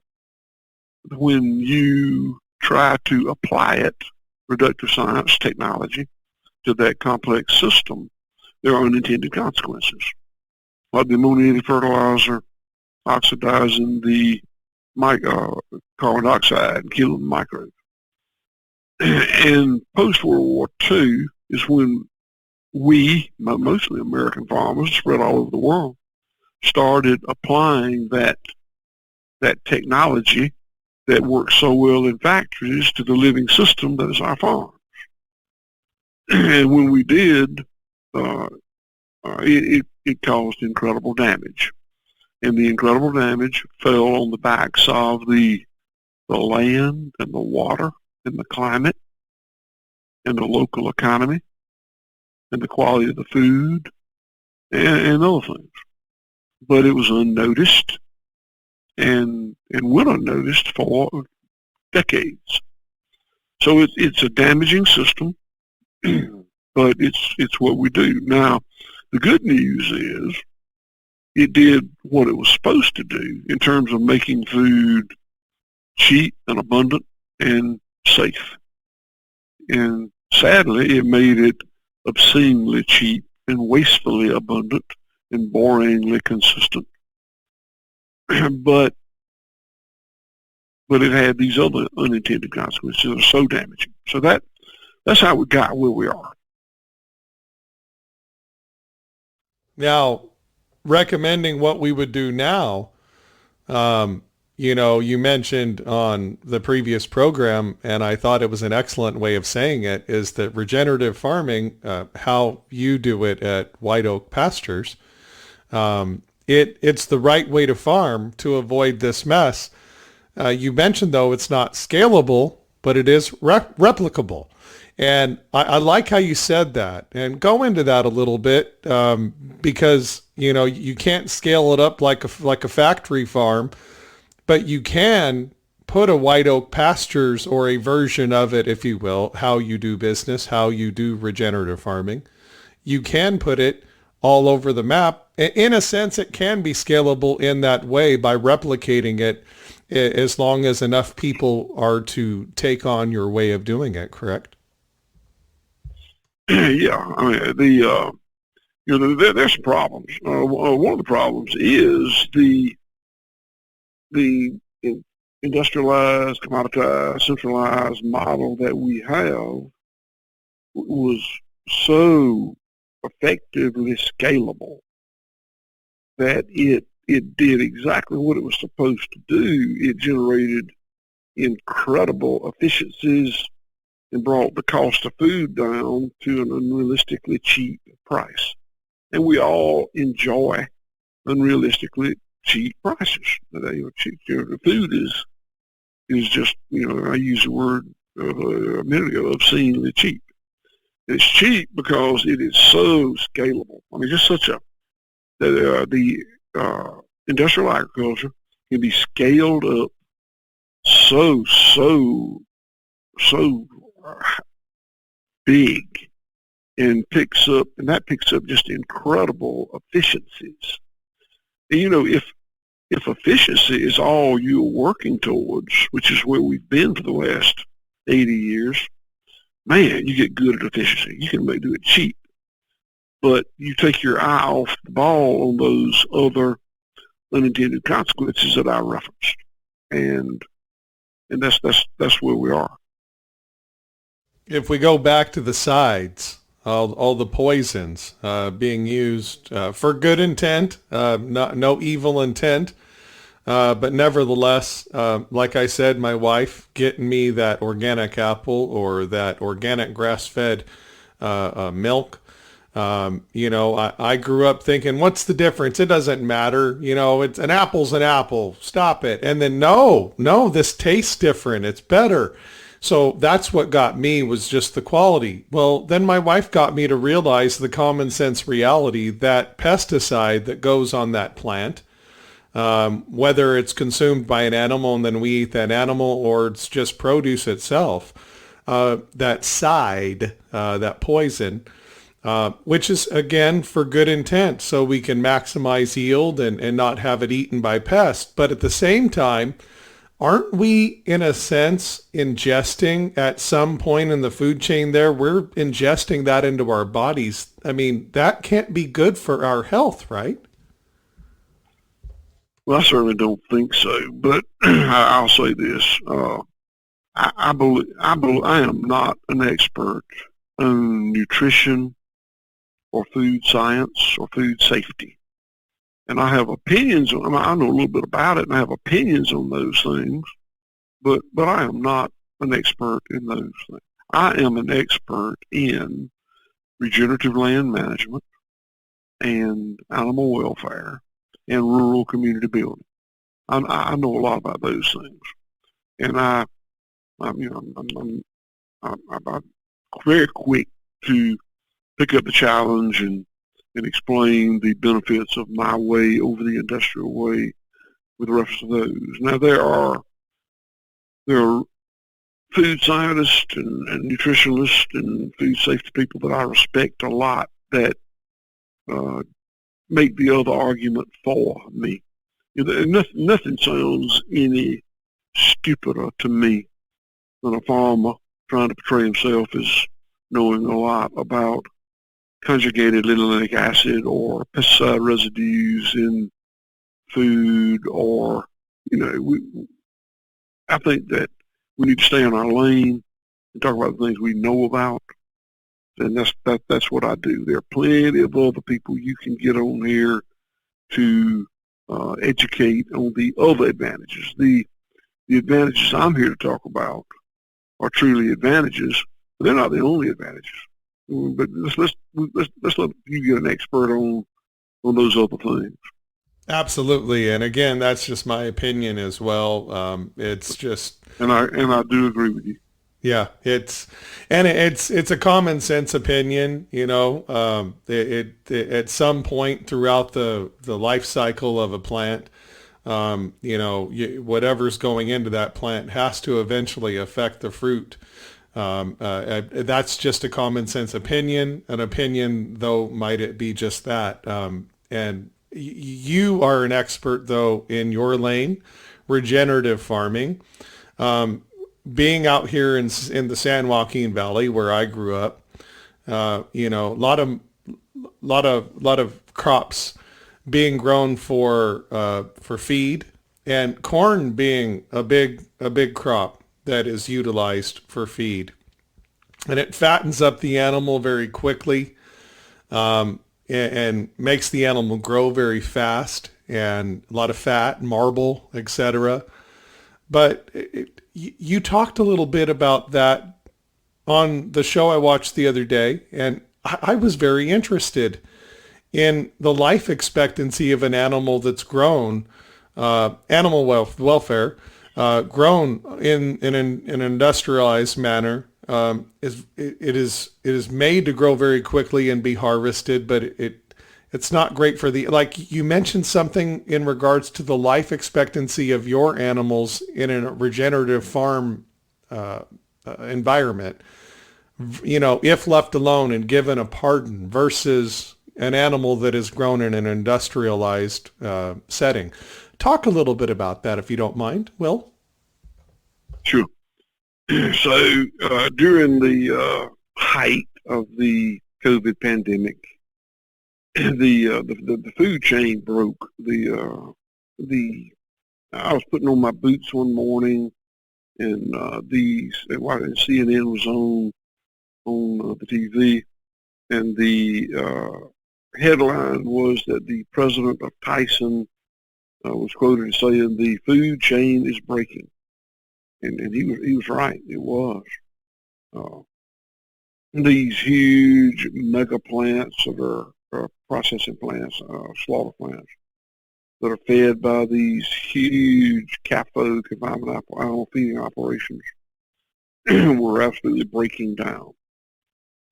when you try to apply it, reductive science technology, to that complex system, there are unintended consequences, like the ammonium fertilizer oxidizing the carbon dioxide and killing the microbes. And post-World War II is when we, mostly American farmers spread all over the world, started applying that technology that works so well in factories to the living system that is our farms. And when we did, it caused incredible damage. And the incredible damage fell on the backs of the land and the water and the climate and the local economy and the quality of the food and other things. But it was unnoticed and went unnoticed for decades. So it's a damaging system, but it's what we do. Now, the good news is it did what it was supposed to do in terms of making food cheap and abundant and safe. And sadly, it made it obscenely cheap and wastefully abundant and boringly consistent. But it had these other unintended consequences that are so damaging. So that's how we got where we are. Now, recommending what we would do now, you mentioned on the previous program, and I thought it was an excellent way of saying it, is that regenerative farming, how you do it at White Oak Pastures, it's the right way to farm to avoid this mess. You mentioned, though, it's not scalable, but it is replicable. And I like how you said that, and go into that a little bit, because, you can't scale it up like a factory farm, but you can put a White Oak Pastures or a version of it, if you will, how you do business, how you do regenerative farming. You can put it all over the map. In a sense, it can be scalable in that way by replicating it, as long as enough people are to take on your way of doing it, correct? Yeah, I mean, there's some problems. One of the problems is the industrialized, commoditized, centralized model that we have was so effectively scalable that it did exactly what it was supposed to do. It generated incredible efficiencies and brought the cost of food down to an unrealistically cheap price. And we all enjoy unrealistically cheap prices. The food is just, I used the word a minute ago, obscenely cheap. It's cheap because it is so scalable. I mean, just such the industrial agriculture can be scaled up so big, and that picks up just incredible efficiencies. And if efficiency is all you're working towards, which is where we've been for the last 80 years, man, you get good at efficiency. You can do it cheap, but you take your eye off the ball on those other unintended consequences that I referenced, and that's where we are. If we go back to the sides, all the poisons being used for good intent, no evil intent, but nevertheless, like I said, my wife getting me that organic apple or that organic grass-fed milk. I grew up thinking, what's the difference? It doesn't matter. It's an apple's an apple. Stop it. And then no, this tastes different. It's better. So that's what got me, was just the quality. Well, then my wife got me to realize the common sense reality that pesticide that goes on that plant whether it's consumed by an animal and then we eat that animal, or it's just produce itself, that side, that poison, which is, again, for good intent, so we can maximize yield and not have it eaten by pests. But at the same time, aren't we, in a sense, ingesting at some point in the food chain there? We're ingesting that into our bodies. I mean, that can't be good for our health, right? Well, I certainly don't think so, but I'll say this. I am not an expert on nutrition or food science or food safety. And I have opinions on, I know a little bit about it and I have opinions on those things, but I am not an expert in those things. I am an expert in regenerative land management and animal welfare and rural community building. I know a lot about those things. And I'm very quick to pick up the challenge and explain the benefits of my way over the industrial way with reference to those. Now, there are food scientists and nutritionists and food safety people that I respect a lot that make the other argument for me. Nothing sounds any stupider to me than a farmer trying to portray himself as knowing a lot about conjugated linoleic acid or pesticide residues in food, or, I think that we need to stay in our lane and talk about the things we know about, and that's what I do. There are plenty of other people you can get on here to educate on the other advantages. The advantages I'm here to talk about are truly advantages, but they're not the only advantages. But let's let you get an expert on those other things. Absolutely. And again, that's just my opinion as well. It's just, and I do agree with you. yeah, it's a common sense opinion, it at some point throughout the life cycle of a plant, whatever's going into that plant has to eventually affect the fruit. That's just a common sense opinion. An opinion, though, might it be just that. And you are an expert, though, in your lane, regenerative farming. Being out here in the San Joaquin Valley, where I grew up, a lot of crops being grown for feed, and corn being a big crop that is utilized for feed. And it fattens up the animal very quickly, and makes the animal grow very fast, and a lot of fat, marble, etc. But you talked a little bit about that on the show I watched the other day, and I was very interested in the life expectancy of an animal that's grown, animal welfare, grown in an industrialized manner. It is made to grow very quickly and be harvested, but it's not great for like you mentioned something in regards to the life expectancy of your animals in a regenerative farm environment, if left alone and given a pardon, versus an animal that is grown in an industrialized setting. Talk a little bit about that, if you don't mind, Will. Sure. So during the height of the COVID pandemic, the food chain broke. I was putting on my boots one morning, and CNN was on the TV, and the headline was that the president of Tyson was quoted as saying the food chain is breaking. And he was right. It was. These huge mega plants that are processing plants, slaughter plants, that are fed by these huge CAFO, confinement animal feeding operations, were absolutely breaking down.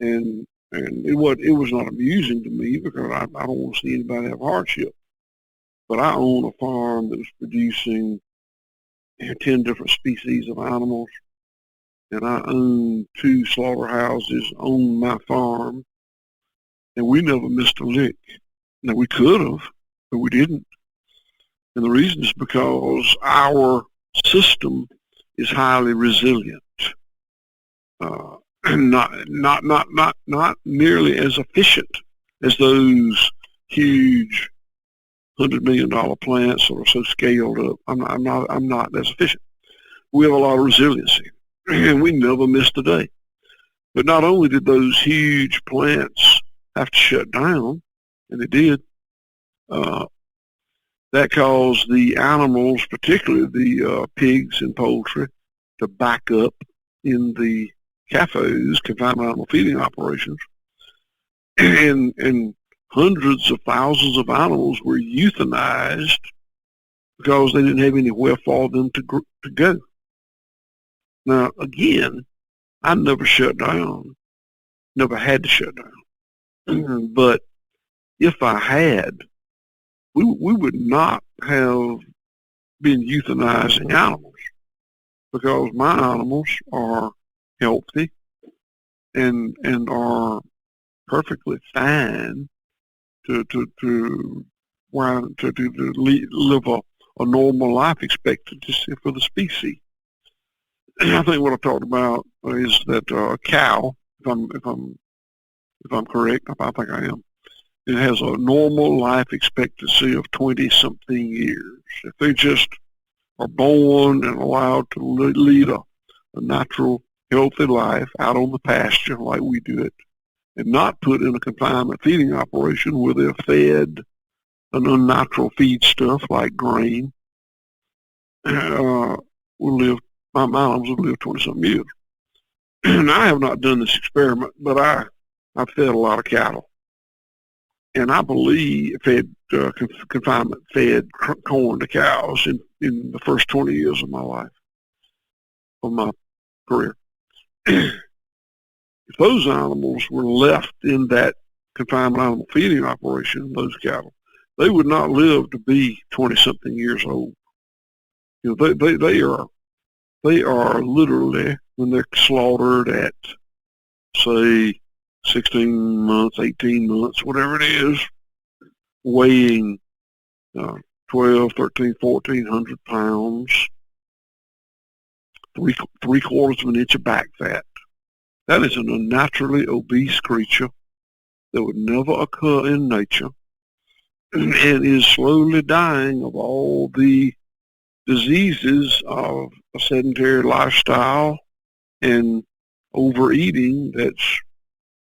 And it was not amusing to me, because I don't want to see anybody have hardship. but I own a farm that was producing 10 different species of animals, and I own 2 slaughterhouses on my farm, and we never missed a lick. Now, we could have, but we didn't. And the reason is because our system is highly resilient. Not nearly as efficient as those huge $100 million plants that are so scaled up. I'm not as efficient. We have a lot of resiliency, and we never missed a day. But not only did those huge plants have to shut down, and they did, that caused the animals, particularly the pigs and poultry, to back up in the CAFOs, confinement animal feeding operations, and hundreds of thousands of animals were euthanized because they didn't have anywhere for them to go. Now, again, I never shut down, never had to shut down. But if I had, we would not have been euthanizing animals, because my animals are healthy and are perfectly fine to live a normal life expectancy for the species. And I think what I talked about is that a cow, if I'm correct, I think I am, it has a normal life expectancy of 20-something years. If they just are born and allowed to lead a natural, healthy life out on the pasture like we do it, and not put in a confinement feeding operation where they're fed an unnatural feed stuff like grain, will live, my animals will live 20-something years. And I have not done this experiment, but I fed a lot of cattle. And I believe confinement fed corn to cows in the first 20 years of my life, of my career. If those animals were left in that confinement animal feeding operation, those cattle, they would not live to be 20-something years old. You know, they are literally, when they're slaughtered at, say, 16 months, 18 months, whatever it is, weighing 12, 13, 1,400 pounds, three-quarters of an inch of back fat. That is an unnaturally obese creature that would never occur in nature and is slowly dying of all the diseases of a sedentary lifestyle and overeating that's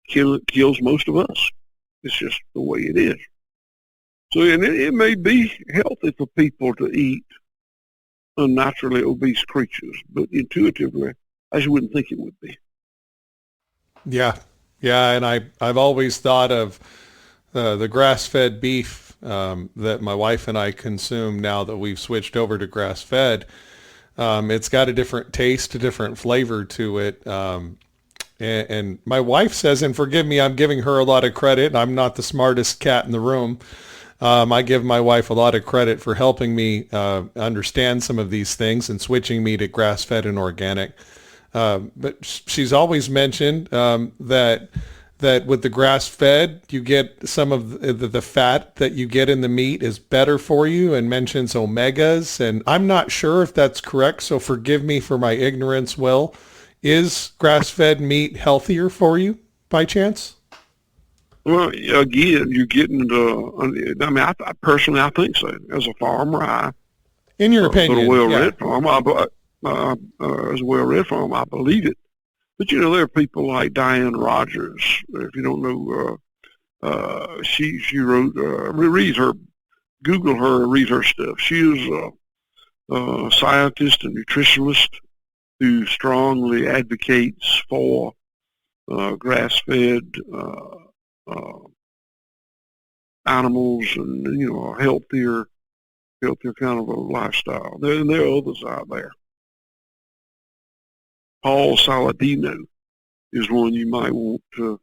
kills most of us. It's just the way it is. So, and it may be healthy for people to eat unnaturally obese creatures, but intuitively, I just wouldn't think it would be. Yeah, and I've always thought of the grass-fed beef that my wife and I consume now that we've switched over to grass-fed. It's got a different taste, a different flavor to it. And my wife says, and forgive me, I'm giving her a lot of credit. I'm not the smartest cat in the room. I give my wife a lot of credit for helping me understand some of these things and switching me to grass-fed and organic. But she's always mentioned that with the grass-fed, you get some of the fat that you get in the meat is better for you, and mentions omegas. And I'm not sure if that's correct, so forgive me for my ignorance, Will. Is grass-fed meat healthier for you by chance? Well, again, you're getting into, I mean, I personally, I think so. As a farmer, in your opinion, as a well-read farmer, I believe it. But, you know, there are people like Diane Rogers. If you don't know, she wrote, read her, Google her, read her stuff. She is a scientist and nutritionist who strongly advocates for grass-fed animals and, you know, a healthier kind of a lifestyle. There are others out there. Paul Saladino is one you might want to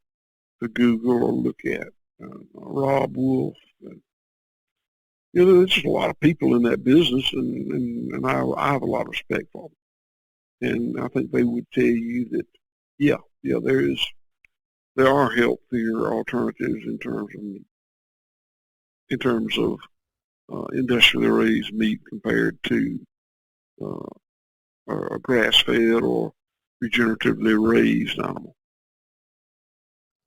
Google or look at. Rob Wolf. there's just a lot of people in that business, and I have a lot of respect for them. And I think they would tell you that, yeah, there are healthier alternatives in terms of industrially raised meat compared to a grass-fed or regeneratively raised animal.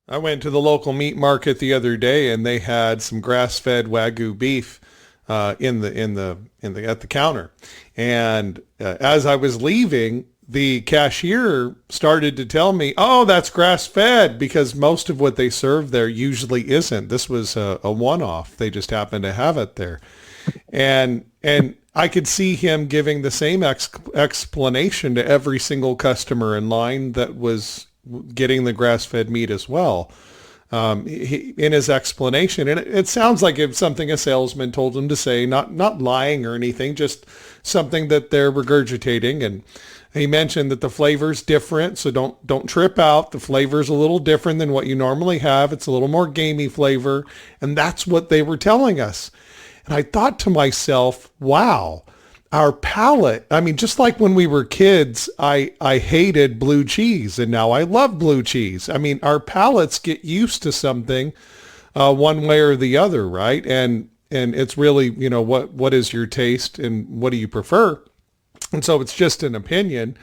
I went to the local meat market the other day, and they had some grass-fed Wagyu beef at the counter. And as I was leaving, the cashier started to tell me, "Oh, that's grass-fed," because most of what they serve there usually isn't. This was a one-off. They just happened to have it there, and I could see him giving the same explanation to every single customer in line that was getting the grass-fed meat as well. In his explanation, and it sounds like it's something a salesman told him to say, not lying or anything, just something that they're regurgitating. And he mentioned that the flavor's different, so don't trip out. The flavor's a little different than what you normally have. It's a little more gamey flavor, and that's what they were telling us. And I thought to myself, wow, our palate, I mean, just like when we were kids, I hated blue cheese, and now I love blue cheese. I mean, our palates get used to something one way or the other, right? And it's really, what is your taste and what do you prefer? And so it's just an opinion.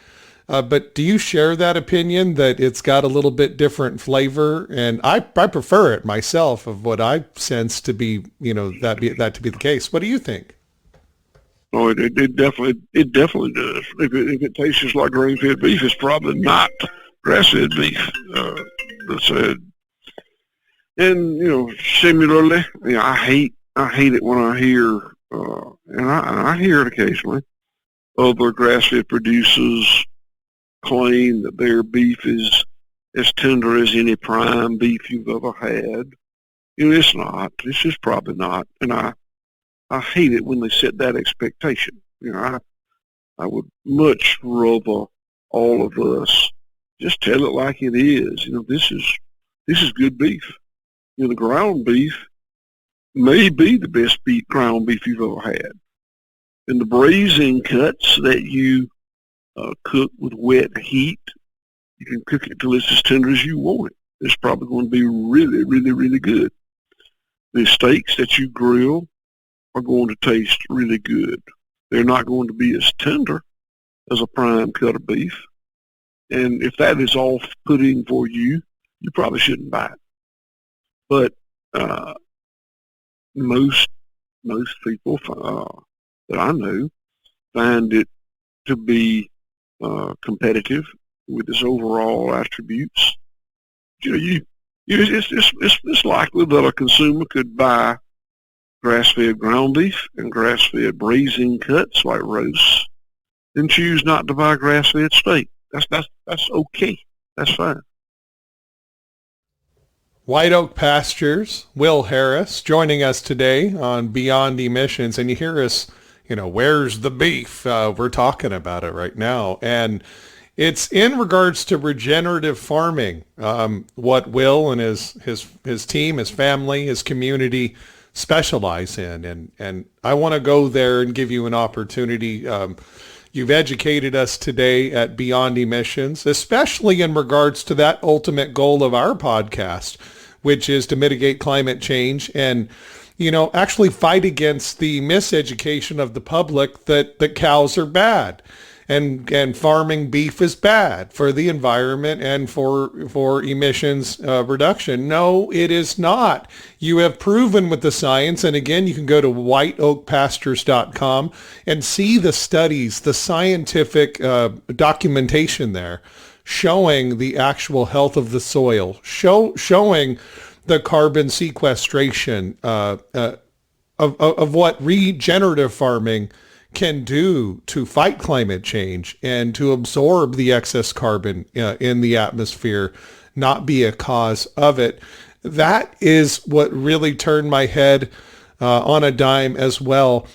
But do you share that opinion that it's got a little bit different flavor? And I prefer it myself, of what I sense to be, that to be the case. What do you think? Oh, it definitely does. If it tastes just like grain-fed beef, it's probably not grass-fed beef. That's it. And similarly, I hate it when I hear, and I hear it occasionally, other grass-fed producers claim that their beef is as tender as any prime beef you've ever had. It's not. It's just probably not. And I hate it when they set that expectation. I would much rather all of us just tell it like it is. This is good beef. The ground beef may be the best ground beef you've ever had. And the braising cuts that you cook with wet heat, you can cook it till it's as tender as you want it. It's probably going to be really, really, really good. The steaks that you grill are going to taste really good. They're not going to be as tender as a prime cut of beef. And if that is off-putting for you, you probably shouldn't buy it. But most people that I know find it to be competitive with its overall attributes. It's likely that a consumer could buy grass-fed ground beef and grass-fed braising cuts like roasts, and choose not to buy grass-fed steak. That's okay. That's fine. White Oak Pastures, Will Harris, joining us today on Beyond Emissions. And you hear us, where's the beef? We're talking about it right now. And it's in regards to regenerative farming, what Will and his team, his family, his community specialize in. And I want to go there and give you an opportunity. You've educated us today at Beyond Emissions, especially in regards to that ultimate goal of our podcast, which is to mitigate climate change and, actually fight against the miseducation of the public that cows are bad. And farming beef is bad for the environment and for emissions reduction. No, it is not. You have proven with the science, and again, you can go to whiteoakpastures.com and see the studies, the scientific documentation there, showing the actual health of the soil, showing the carbon sequestration of what regenerative farming can do to fight climate change and to absorb the excess carbon in the atmosphere, not be a cause of it. That is what really turned my head on a dime as well.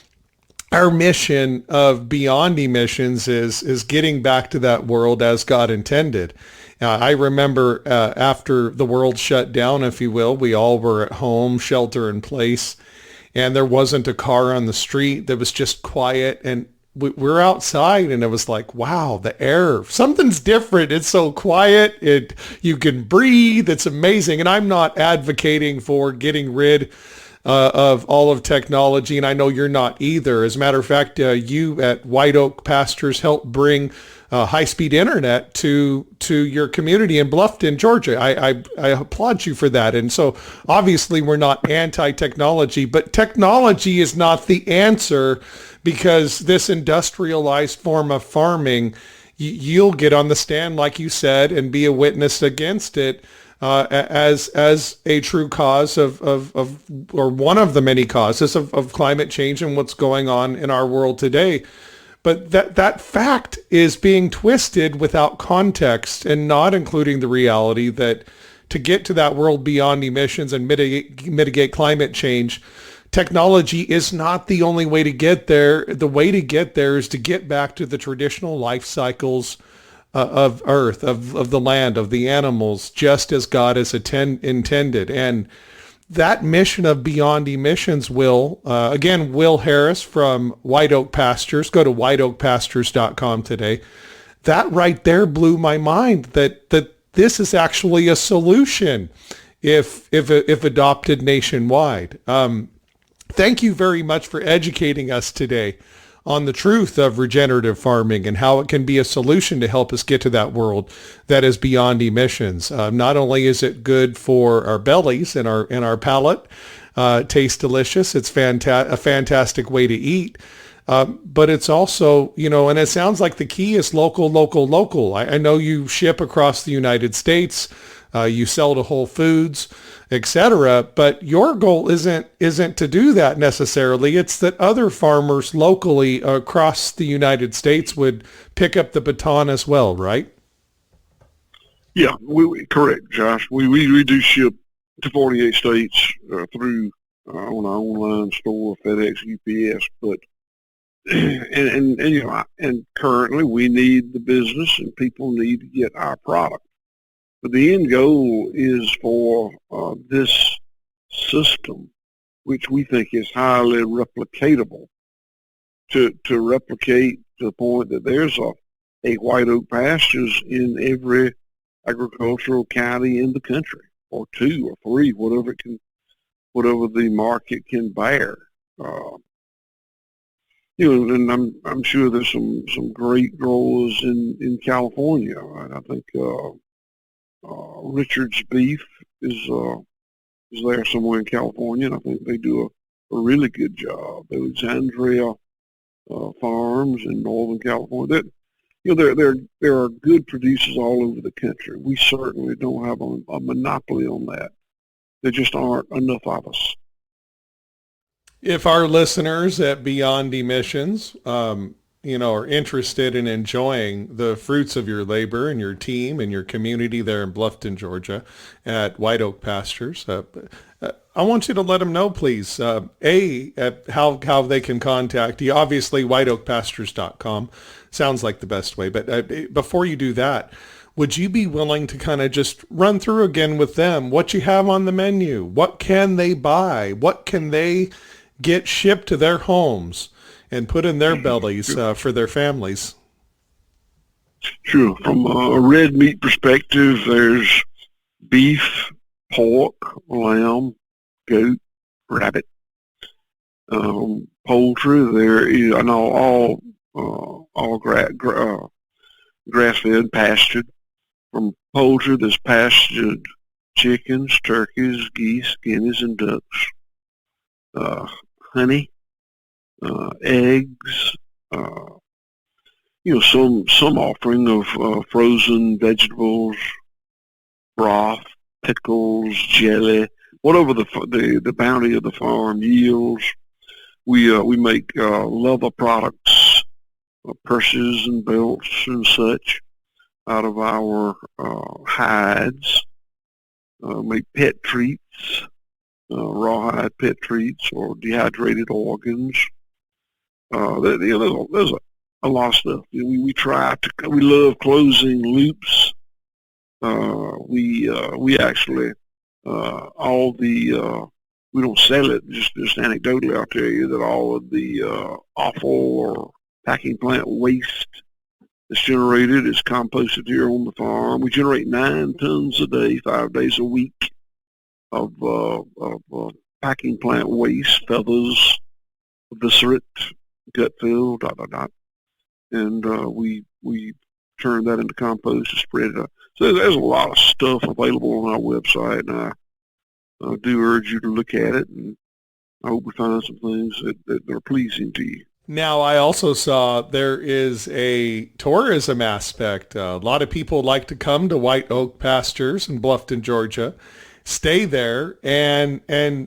Our mission of Beyond Emissions is getting back to that world as God intended. I remember after the world shut down, if you will, we all were at home, shelter in place. and there wasn't a car on the street. There was just quiet, and we're outside, and it was like, wow, the air, something's different. It's so quiet. You can breathe. It's amazing. And I'm not advocating for getting rid of all of technology, and I know you're not either. As a matter of fact, you at White Oak Pastures help bring high-speed internet to your community in Bluffton, Georgia. I applaud you for that. And so obviously we're not anti-technology, but technology is not the answer, because this industrialized form of farming, you'll get on the stand, like you said, and be a witness against it as a true cause of or one of the many causes of climate change and what's going on in our world today. But that fact is being twisted without context and not including the reality that to get to that world beyond emissions and mitigate climate change, technology is not the only way to get there. The way to get there is to get back to the traditional life cycles of Earth, of the land, of the animals, just as God has intended. And that mission of Beyond Emissions, Will Harris from White Oak Pastures, go to whiteoakpastures.com today. That right there blew my mind, that this is actually a solution if adopted nationwide. Thank you very much for educating us today on the truth of regenerative farming and how it can be a solution to help us get to that world that is beyond emissions. Not only is it good for our bellies and our palate, tastes delicious. It's a fantastic way to eat. But it's also, and it sounds like the key is local, local, local. I know you ship across the United States. You sell to Whole Foods, etc. But your goal isn't to do that necessarily. It's that other farmers locally across the United States would pick up the baton as well, right? Yeah, correct, Josh. We do ship to 48 states through on our online store, FedEx, UPS, but and currently we need the business and people need to get our product. But the end goal is for this system, which we think is highly replicatable, to replicate to the point that there's a White Oak Pastures in every agricultural county in the country, or 2 or 3, whatever the market can bear. And I'm sure there's some great growers in California. I think Richard's Beef is there somewhere in California, and I think they do a really good job. Alexandria Farms in Northern California. There are good producers all over the country. We certainly don't have a monopoly on that. There just aren't enough of us. If our listeners at Beyond Emissions, are interested in enjoying the fruits of your labor and your team and your community there in Bluffton, Georgia, at White Oak Pastures, I want you to let them know, please, at how they can contact you. Obviously, whiteoakpastures.com sounds like the best way. But before you do that, would you be willing to kind of just run through again with them what you have on the menu? What can they buy? What can they get shipped to their homes and put in their bellies for their families? Sure. From a red meat perspective, there's beef, pork, lamb, goat, rabbit. Poultry, there is all grass-fed, pastured. From poultry, there's pastured chickens, turkeys, geese, guineas, and ducks. Honey, eggs, some offering of frozen vegetables, broth, pickles, jelly, whatever the bounty of the farm yields. We make leather products, purses and belts and such out of our hides. Make pet treats, rawhide pet treats or dehydrated organs. There's a lot of stuff. We love closing loops. We actually all the we don't sell it. Just anecdotally, I'll tell you that all of the offal or packing plant waste that's generated is composted here on the farm. We generate 9 tons a day, 5 days a week of packing plant waste, feathers, viscerate, gut fill, dot, dot, dot. And we turn that into compost and spread it out. So there's a lot of stuff available on our website, and I do urge you to look at it, and I hope we find some things that are pleasing to you. Now, I also saw there is a tourism aspect. A lot of people like to come to White Oak Pastures in Bluffton, Georgia, stay there, and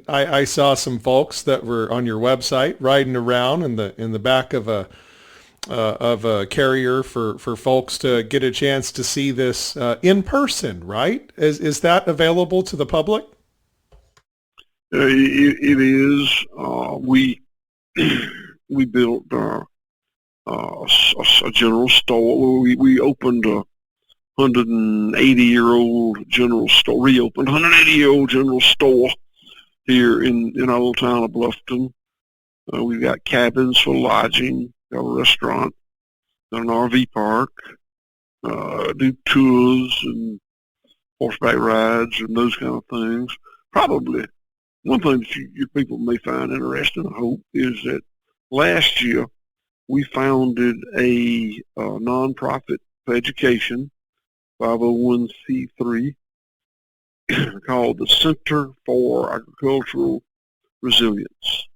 I saw some folks that were on your website riding around in the back of a carrier for folks to get a chance to see this in person, right? Is that available to the public? It is. We built a general store. We opened a 180-year-old general store, reopened 180-year-old general store here in our little town of Bluffton. We've got cabins for lodging, got a restaurant, got an RV park, do tours and horseback rides and those kind of things. Probably one thing that you people may find interesting, I hope, is that last year we founded a nonprofit for education, 501c3, called the Center for Agricultural Resilience.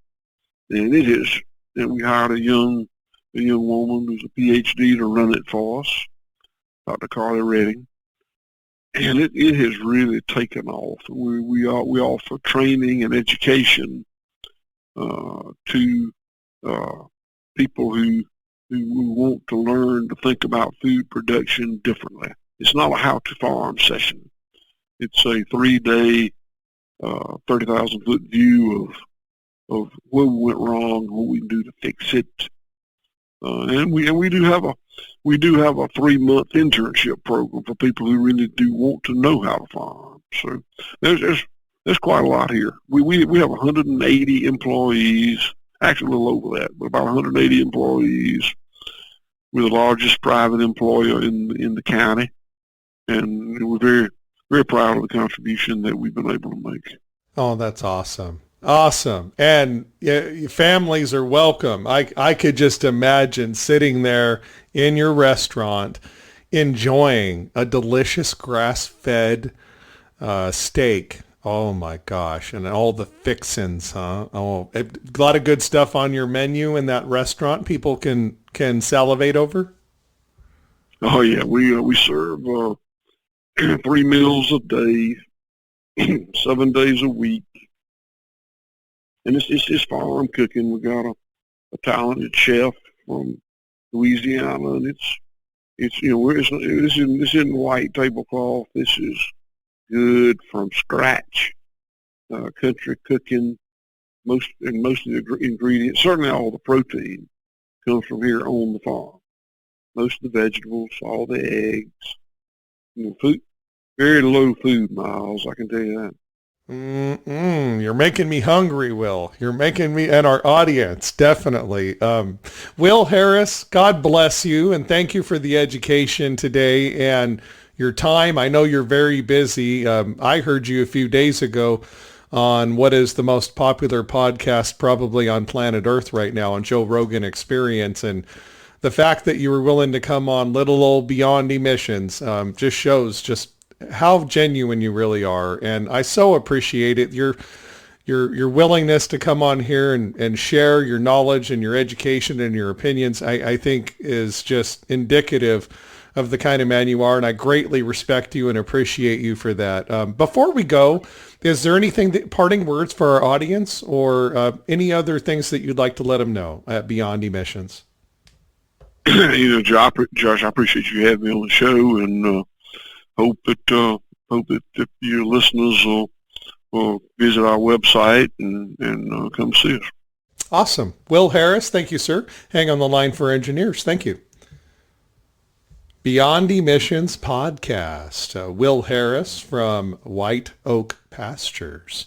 And we hired a young woman who's a PhD to run it for us, Dr. Carly Redding. And it has really taken off. We offer training and education to people who want to learn to think about food production differently. It's not a how-to farm session. It's a 3-day, 30,000-foot view of where we went wrong, what we can do to fix it. And we do have a 3-month internship program for people who really do want to know how to farm. So there's quite a lot here. We have 180 employees, actually a little over that, but about 180 employees. We're the largest private employer in the county, and we're very, very proud of the contribution that we've been able to make. Oh, that's awesome. Awesome. And families are welcome. I could just imagine sitting there in your restaurant enjoying a delicious grass-fed steak. Oh my gosh. And all the fixins, huh? Oh, a lot of good stuff on your menu in that restaurant people can salivate over. Oh yeah, we serve 3 meals a day, 7 days a week. And it's farm cooking. We got a talented chef from Louisiana, and it's this isn't white tablecloth. This is good from scratch, country cooking. Most of the ingredients, certainly all the protein, comes from here on the farm. Most of the vegetables, all the eggs, food, very low food miles. I can tell you that. You're making me hungry, Will. You're making me, and our audience, definitely. Will Harris, God bless you, and thank you for the education today and your time. I know you're very busy. I heard you a few days ago on what is the most popular podcast probably on planet Earth right now, on Joe Rogan Experience, and the fact that you were willing to come on Little Old Beyond Emissions just shows just how genuine you really are. And I so appreciate it. Your willingness to come on here and share your knowledge and your education and your opinions, I think is just indicative of the kind of man you are. And I greatly respect you and appreciate you for that. Before we go, is there anything parting words for our audience or any other things that you'd like to let them know at Beyond Emissions? Josh, I appreciate you having me on the show, and hope that your listeners will visit our website and come see us. Awesome. Will Harris, thank you, sir. Hang on the line for engineers. Thank you. Beyond Emissions Podcast. Will Harris from White Oak Pastures.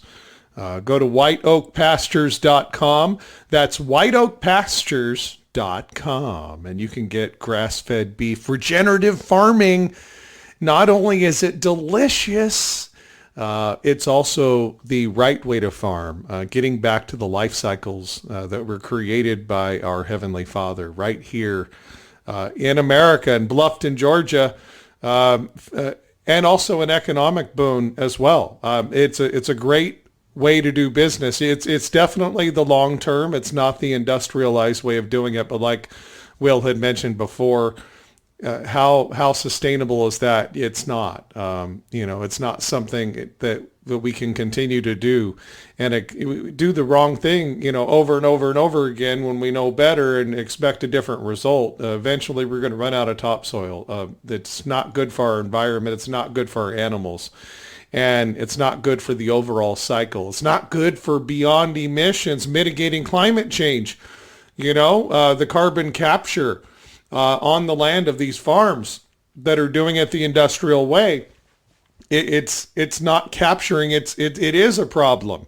Go to whiteoakpastures.com. That's whiteoakpastures.com. And you can get grass-fed beef. Regenerative farming, not only is it delicious, it's also the right way to farm, getting back to the life cycles that were created by our Heavenly Father right here in America, in Bluffton, Georgia, and also an economic boon as well. It's a great way to do business. It's definitely the long term. It's not the industrialized way of doing it, but like Will had mentioned before, how sustainable is that? It's not. It's not something that we can continue to do, and do the wrong thing, over and over and over again when we know better and expect a different result. Eventually, we're going to run out of topsoil. That's not good for our environment. It's not good for our animals, and it's not good for the overall cycle. It's not good for beyond emissions, mitigating climate change. The carbon capture on the land of these farms that are doing it the industrial way, it's not capturing. It is a problem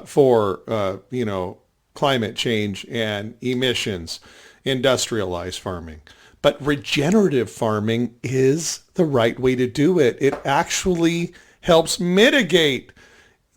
for climate change and emissions, industrialized farming. But regenerative farming is the right way to do it. It actually helps mitigate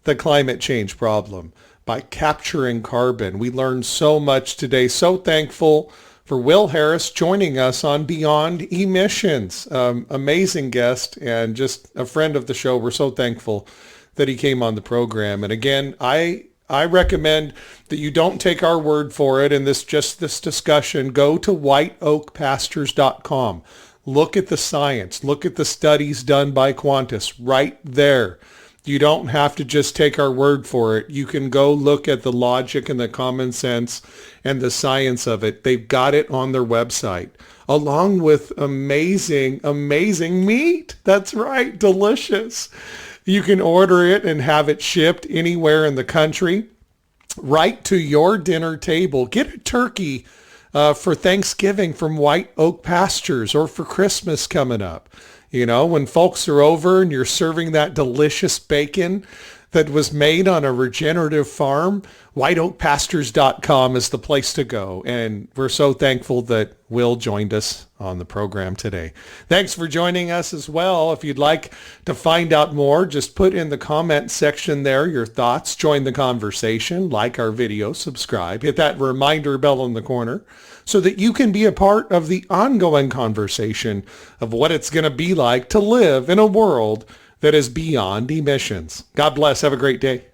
the climate change problem by capturing carbon. We learned so much today. So thankful for Will Harris joining us on Beyond Emissions. Amazing guest and just a friend of the show. We're so thankful that he came on the program. And again, I recommend that you don't take our word for it in this discussion. Go to whiteoakpastures.com. Look at the science. Look at the studies done by Qantas right there. You don't have to just take our word for it. You can go look at the logic and the common sense and the science of it. They've got it on their website, along with amazing, amazing meat. That's right, delicious. You can order it and have it shipped anywhere in the country, right to your dinner table. Get a turkey for Thanksgiving from White Oak Pastures, or for Christmas coming up. When folks are over and you're serving that delicious bacon that was made on a regenerative farm, whiteoakpastures.com is the place to go. And we're so thankful that Will joined us on the program today. Thanks for joining us as well. If you'd like to find out more, just put in the comment section there your thoughts. Join the conversation, like our video, subscribe, hit that reminder bell in the corner so that you can be a part of the ongoing conversation of what it's going to be like to live in a world that is beyond emissions. God bless. Have a great day.